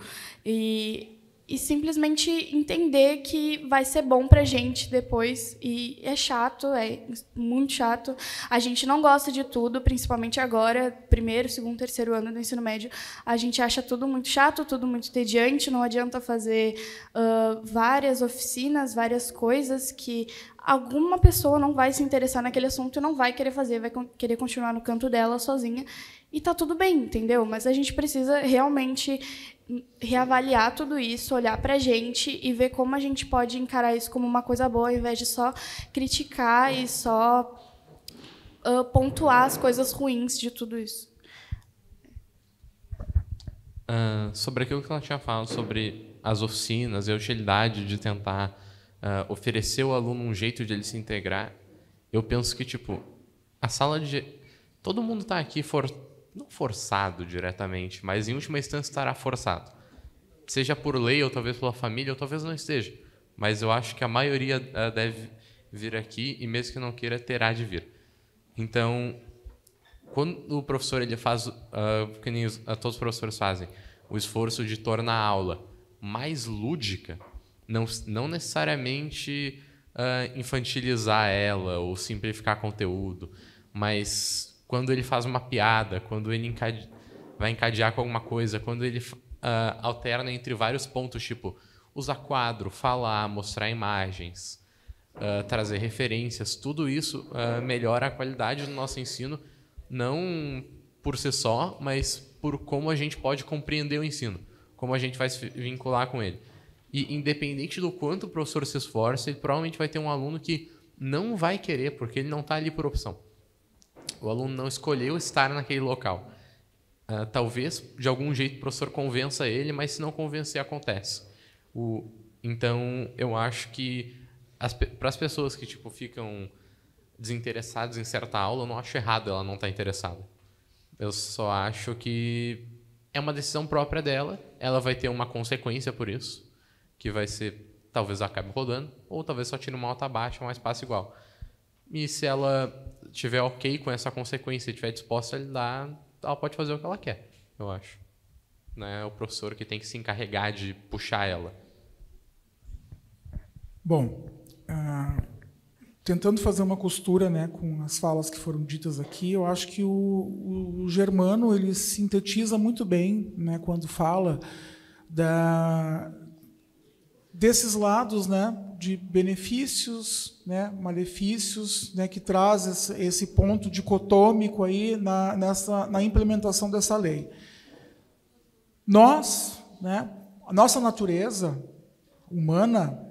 E simplesmente entender que vai ser bom para a gente depois. E é chato, é muito chato. A gente não gosta de tudo, principalmente agora, primeiro, segundo, terceiro ano do ensino médio. A gente acha tudo muito chato, tudo muito entediante. Não adianta fazer várias oficinas, várias coisas que alguma pessoa não vai se interessar naquele assunto e não vai querer fazer, vai querer continuar no canto dela sozinha. E tá tudo bem, entendeu? Mas a gente precisa realmente reavaliar tudo isso, olhar para a gente e ver como a gente pode encarar isso como uma coisa boa, ao invés de só criticar e só pontuar as coisas ruins de tudo isso. Sobre aquilo que ela tinha falado sobre as oficinas e a utilidade de tentar oferecer ao aluno um jeito de ele se integrar, eu penso que, tipo, a sala de... Todo mundo está aqui não forçado diretamente, mas em última instância estará forçado. Seja por lei, ou talvez pela família, ou talvez não esteja. Mas eu acho que a maioria deve vir aqui, e mesmo que não queira, terá de vir. Então, quando o professor ele faz, que nem todos os professores fazem, o esforço de tornar a aula mais lúdica, não necessariamente infantilizar ela ou simplificar conteúdo, mas quando ele faz uma piada, quando ele vai encadear com alguma coisa, quando ele alterna entre vários pontos, tipo usar quadro, falar, mostrar imagens, trazer referências, tudo isso melhora a qualidade do nosso ensino, não por si só, mas por como a gente pode compreender o ensino, como a gente vai se vincular com ele. E independente do quanto o professor se esforça, ele provavelmente vai ter um aluno que não vai querer, porque ele não está ali por opção. O aluno não escolheu estar naquele local. Talvez, de algum jeito, o professor convença ele, mas se não convencer, acontece. Então, eu acho que para as pessoas que tipo, ficam desinteressadas em certa aula, eu não acho errado ela não estar interessada. Eu só acho que é uma decisão própria dela, ela vai ter uma consequência por isso, que vai ser, talvez acabe rodando, ou talvez só tire uma nota baixa, mas passe igual. E se ela tiver ok com essa consequência e estiver disposta a lidar, ela pode fazer o que ela quer, eu acho. Não é o professor que tem que se encarregar de puxar ela. Bom, tentando fazer uma costura, né, com as falas que foram ditas aqui, eu acho que o Germano ele sintetiza muito bem, né, quando fala desses lados, né, de benefícios, né, malefícios, né, que traz esse ponto dicotômico aí na implementação dessa lei. Nós, né, a nossa natureza humana,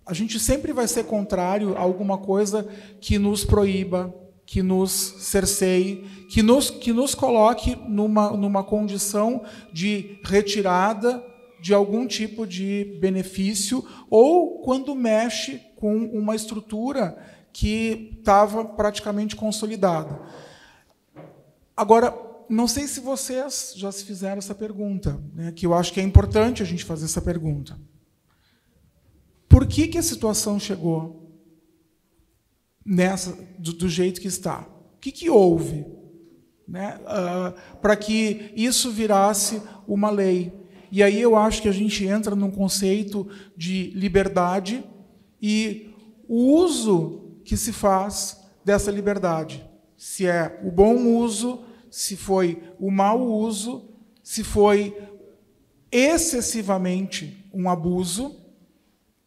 a gente sempre vai ser contrário a alguma coisa que nos proíba, que nos cerceie, que nos coloque numa condição de retirada de algum tipo de benefício, ou quando mexe com uma estrutura que estava praticamente consolidada. Agora, não sei se vocês já se fizeram essa pergunta, né, que eu acho que é importante a gente fazer essa pergunta. Por que a situação chegou do jeito que está? O que houve, né, para que isso virasse uma lei? E aí eu acho que a gente entra num conceito de liberdade e o uso que se faz dessa liberdade. Se é o bom uso, se foi o mau uso, se foi excessivamente um abuso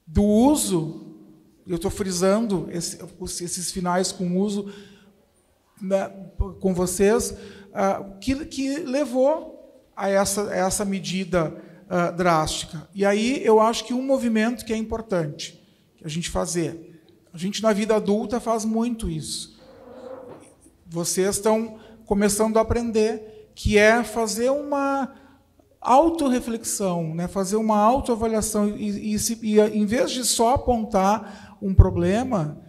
do uso, eu estou frisando esses finais com uso, né, com vocês, que levou a essa medida drástica. E aí eu acho que um movimento que é importante a gente fazer, a gente na vida adulta faz muito isso. Vocês estão começando a aprender, que é fazer uma autorreflexão, né? Fazer uma autoavaliação e em vez de só apontar um problema,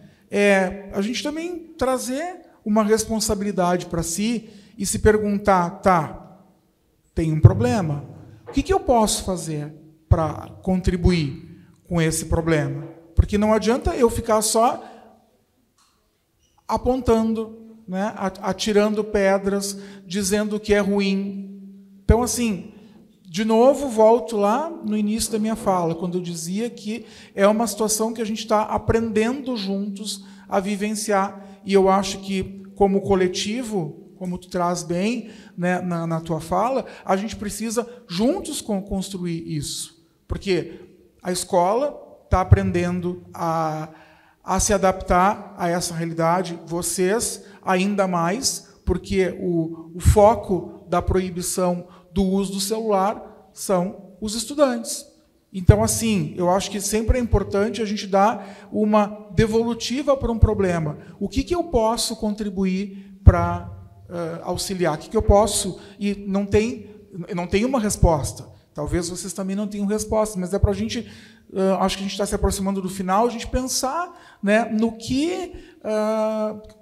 a gente também trazer uma responsabilidade para si e se perguntar, tá, tem um problema, o que eu posso fazer para contribuir com esse problema? Porque não adianta eu ficar só apontando, né, atirando pedras, dizendo que é ruim. Então, assim, de novo, volto lá no início da minha fala, quando eu dizia que é uma situação que a gente está aprendendo juntos a vivenciar. E eu acho que, como coletivo, como tu traz bem, né, na tua fala, a gente precisa juntos construir isso. Porque a escola está aprendendo a se adaptar a essa realidade, vocês ainda mais, porque o foco da proibição do uso do celular são os estudantes. Então, assim, eu acho que sempre é importante a gente dar uma devolutiva para um problema. O que eu posso contribuir para auxiliar? O que eu posso... E não tem uma resposta. Talvez vocês também não tenham resposta, mas é para a gente... acho que a gente está se aproximando do final, a gente pensar, né, no que...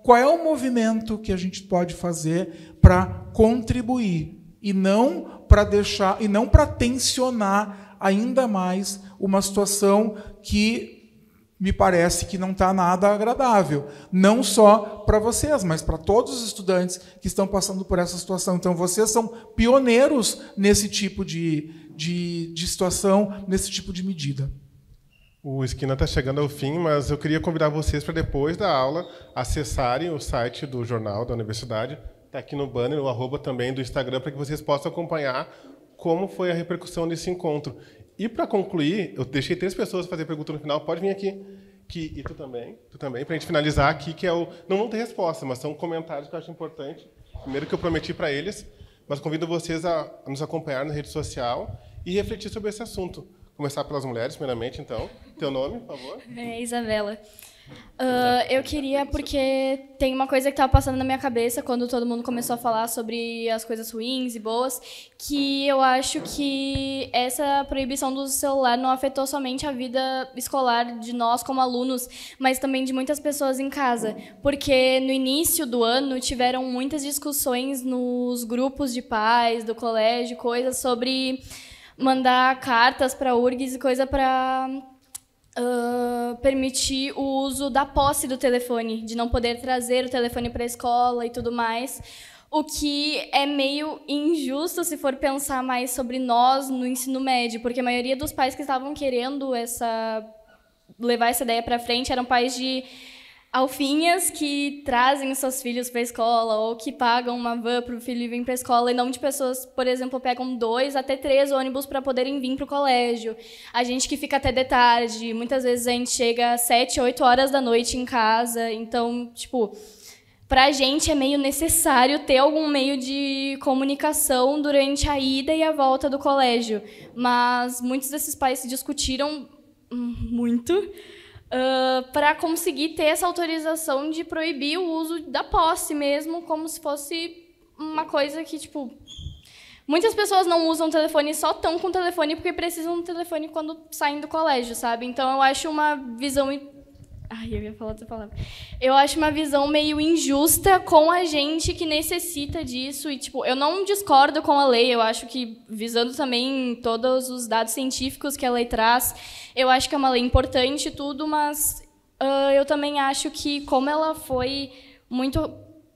qual é o movimento que a gente pode fazer para contribuir e não para deixar, e não para tensionar ainda mais uma situação que me parece que não está nada agradável, não só para vocês, mas para todos os estudantes que estão passando por essa situação. Então, vocês são pioneiros nesse tipo de situação, nesse tipo de medida. O Esquina está chegando ao fim, mas eu queria convidar vocês para, depois da aula, acessarem o site do jornal da universidade. Está aqui no banner, o @ também do Instagram, para que vocês possam acompanhar como foi a repercussão desse encontro. E, para concluir, eu deixei 3 pessoas fazer pergunta no final. Pode vir aqui. E tu também, para a gente finalizar aqui, que é o... Não vão ter resposta, mas são comentários que eu acho importante. Primeiro que eu prometi para eles, mas convido vocês a nos acompanhar na rede social e refletir sobre esse assunto. Começar pelas mulheres, primeiramente, então. Teu nome, por favor? Isabela. Eu queria, porque tem uma coisa que estava passando na minha cabeça quando todo mundo começou a falar sobre as coisas ruins e boas, que eu acho que essa proibição do celular não afetou somente a vida escolar de nós como alunos, mas também de muitas pessoas em casa. Porque no início do ano tiveram muitas discussões nos grupos de pais, do colégio, coisas sobre mandar cartas para a URGS e coisa para... permitir o uso da posse do telefone, de não poder trazer o telefone para a escola e tudo mais, o que é meio injusto se for pensar mais sobre nós no ensino médio, porque a maioria dos pais que estavam querendo levar essa ideia para frente eram pais de alfinhas que trazem os seus filhos para a escola ou que pagam uma van para o filho vir para a escola, e não de pessoas, por exemplo, pegam 2 até 3 ônibus para poderem vir para o colégio. A gente que fica até de tarde, muitas vezes a gente chega às 7, 8 horas da noite em casa. Então, tipo, para a gente é meio necessário ter algum meio de comunicação durante a ida e a volta do colégio. Mas muitos desses pais se discutiram muito para conseguir ter essa autorização de proibir o uso da posse mesmo, como se fosse uma coisa que, tipo... Muitas pessoas não usam telefone, só estão com telefone porque precisam do telefone quando saem do colégio, sabe? Então, eu acho uma visão... Ai, eu ia falar outra palavra. Eu acho uma visão meio injusta com a gente que necessita disso. E, tipo, eu não discordo com a lei. Eu acho que, visando também todos os dados científicos que a lei traz, eu acho que é uma lei importante e tudo, mas eu também acho que, como ela foi muito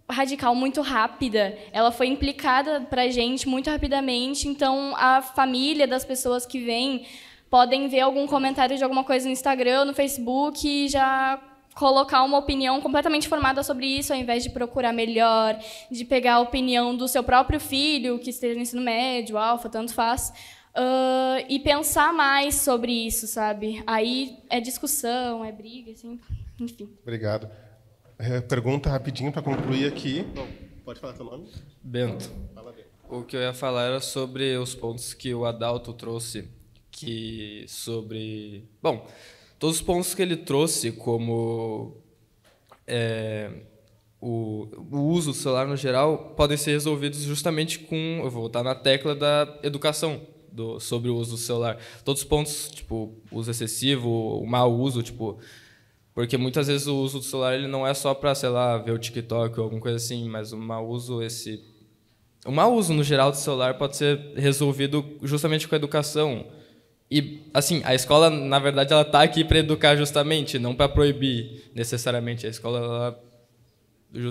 radical, muito rápida, ela foi implicada para a gente muito rapidamente, então a família das pessoas que vêm podem ver algum comentário de alguma coisa no Instagram, no Facebook, e já colocar uma opinião completamente formada sobre isso, ao invés de procurar melhor, de pegar a opinião do seu próprio filho, que esteja no ensino médio, alfa, tanto faz, e pensar mais sobre isso, sabe? Aí é discussão, é briga, assim, enfim. Obrigado. Pergunta rapidinho para concluir aqui. Bom, pode falar seu nome? Bento. Fala, Bento. O que eu ia falar era sobre os pontos que o Adalto trouxe, bom, todos os pontos que ele trouxe, como o uso do celular no geral, podem ser resolvidos justamente com, eu vou voltar na tecla da educação sobre o uso do celular. Todos os pontos, tipo, uso excessivo, o mau uso, tipo, porque muitas vezes o uso do celular ele não é só para, sei lá, ver o TikTok ou alguma coisa assim, mas o mau uso no geral do celular pode ser resolvido justamente com a educação. E, assim, a escola, na verdade, ela está aqui para educar justamente, não para proibir necessariamente. A escola,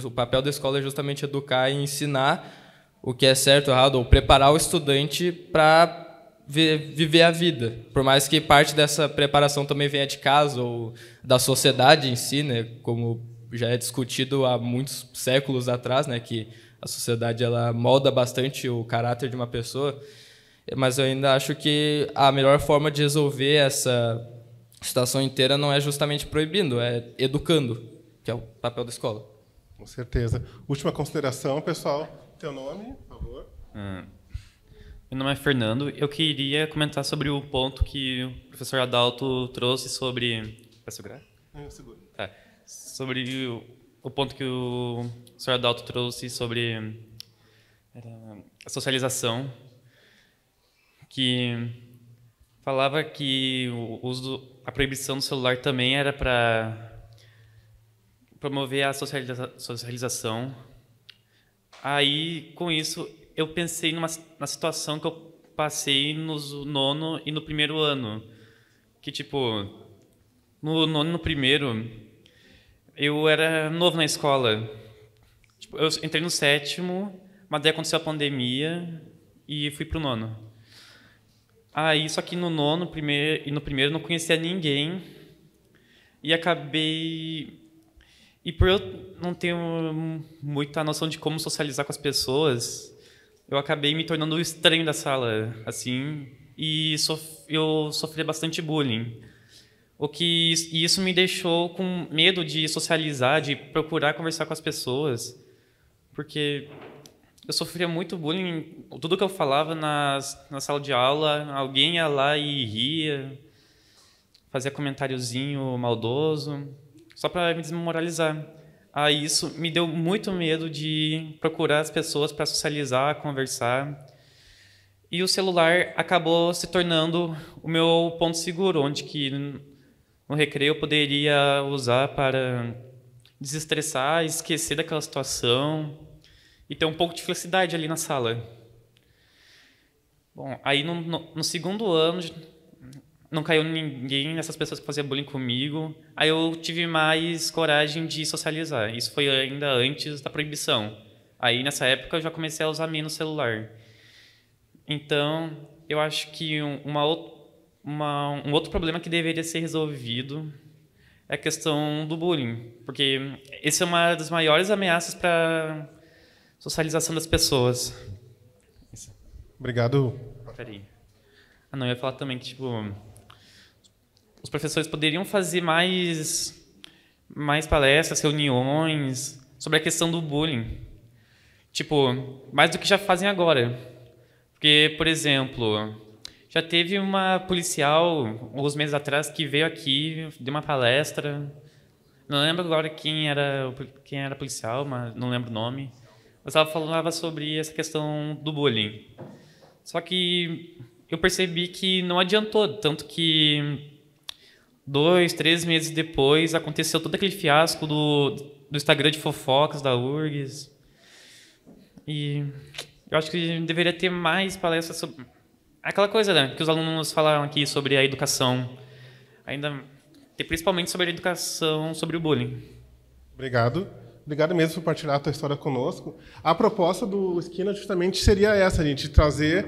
o papel da escola é justamente educar e ensinar o que é certo ou errado, ou preparar o estudante para viver a vida. Por mais que parte dessa preparação também venha de casa ou da sociedade em si, né, como já é discutido há muitos séculos atrás, né, que a sociedade ela molda bastante o caráter de uma pessoa, mas eu ainda acho que a melhor forma de resolver essa situação inteira não é justamente proibindo, é educando, que é o papel da escola. Com certeza. Última consideração, pessoal. Teu nome, por favor. Meu nome é Fernando. Eu queria comentar sobre o ponto que o professor Adalto trouxe sobre... Posso segurar? Seguro. Tá. Sobre o ponto que o professor Adalto trouxe sobre a socialização, que falava que o uso, a proibição do celular também era para promover a socialização. Aí, com isso, eu pensei na situação que eu passei no nono e no primeiro ano. Que, tipo, no nono e no primeiro, eu era novo na escola. Tipo, eu entrei no sétimo, mas daí aconteceu a pandemia e fui pro nono. Aí, só que no nono e no primeiro não conhecia ninguém e acabei... E por eu não ter muita noção de como socializar com as pessoas, eu acabei me tornando o estranho da sala, assim, e eu sofri bastante bullying. E isso me deixou com medo de socializar, de procurar conversar com as pessoas, porque eu sofria muito bullying. Tudo que eu falava na sala de aula, alguém ia lá e ria, fazia comentáriozinho maldoso, só para me desmoralizar. Aí isso me deu muito medo de procurar as pessoas para socializar, conversar. E o celular acabou se tornando o meu ponto seguro, onde que no recreio eu poderia usar para desestressar, esquecer daquela situação e ter um pouco de felicidade ali na sala. Bom, aí no segundo ano não caiu ninguém, essas pessoas que faziam bullying comigo. Aí eu tive mais coragem de socializar. Isso foi ainda antes da proibição. Aí nessa época eu já comecei a usar menos celular. Então, eu acho que um outro problema que deveria ser resolvido é a questão do bullying, porque essa é uma das maiores ameaças para a socialização das pessoas. Obrigado. Peraí. Não, eu ia falar também que, tipo, os professores poderiam fazer mais palestras, reuniões sobre a questão do bullying. Tipo, mais do que já fazem agora. Porque, por exemplo, já teve uma policial, alguns meses atrás, que veio aqui, deu uma palestra. Não lembro agora quem era policial, mas não lembro o nome. Mas ela falava sobre essa questão do bullying. Só que eu percebi que não adiantou, tanto que 2, 3 meses depois aconteceu todo aquele fiasco do Instagram de fofocas da URGS. E eu acho que deveria ter mais palestras sobre aquela coisa, né, que os alunos falaram aqui sobre a educação. Ainda principalmente sobre a educação, sobre o bullying. Obrigado. Obrigado mesmo por partilhar a tua história conosco. A proposta do Esquina justamente seria essa, a gente trazer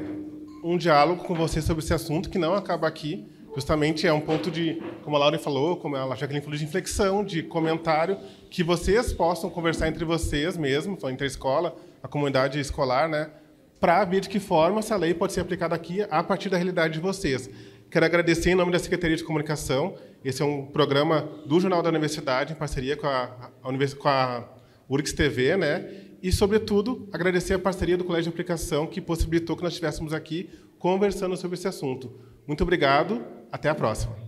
um diálogo com você sobre esse assunto, que não acaba aqui. Justamente é um ponto de, como a Laura falou, como a Jacqueline falou, de inflexão, de comentário, que vocês possam conversar entre vocês mesmos, entre a escola, a comunidade escolar, né? para ver de que forma essa lei pode ser aplicada aqui a partir da realidade de vocês. Quero agradecer em nome da Secretaria de Comunicação. Esse é um programa do Jornal da Universidade, em parceria com a URGS TV, né? E, sobretudo, agradecer a parceria do Colégio de Aplicação, que possibilitou que nós estivéssemos aqui conversando sobre esse assunto. Muito obrigado, até a próxima.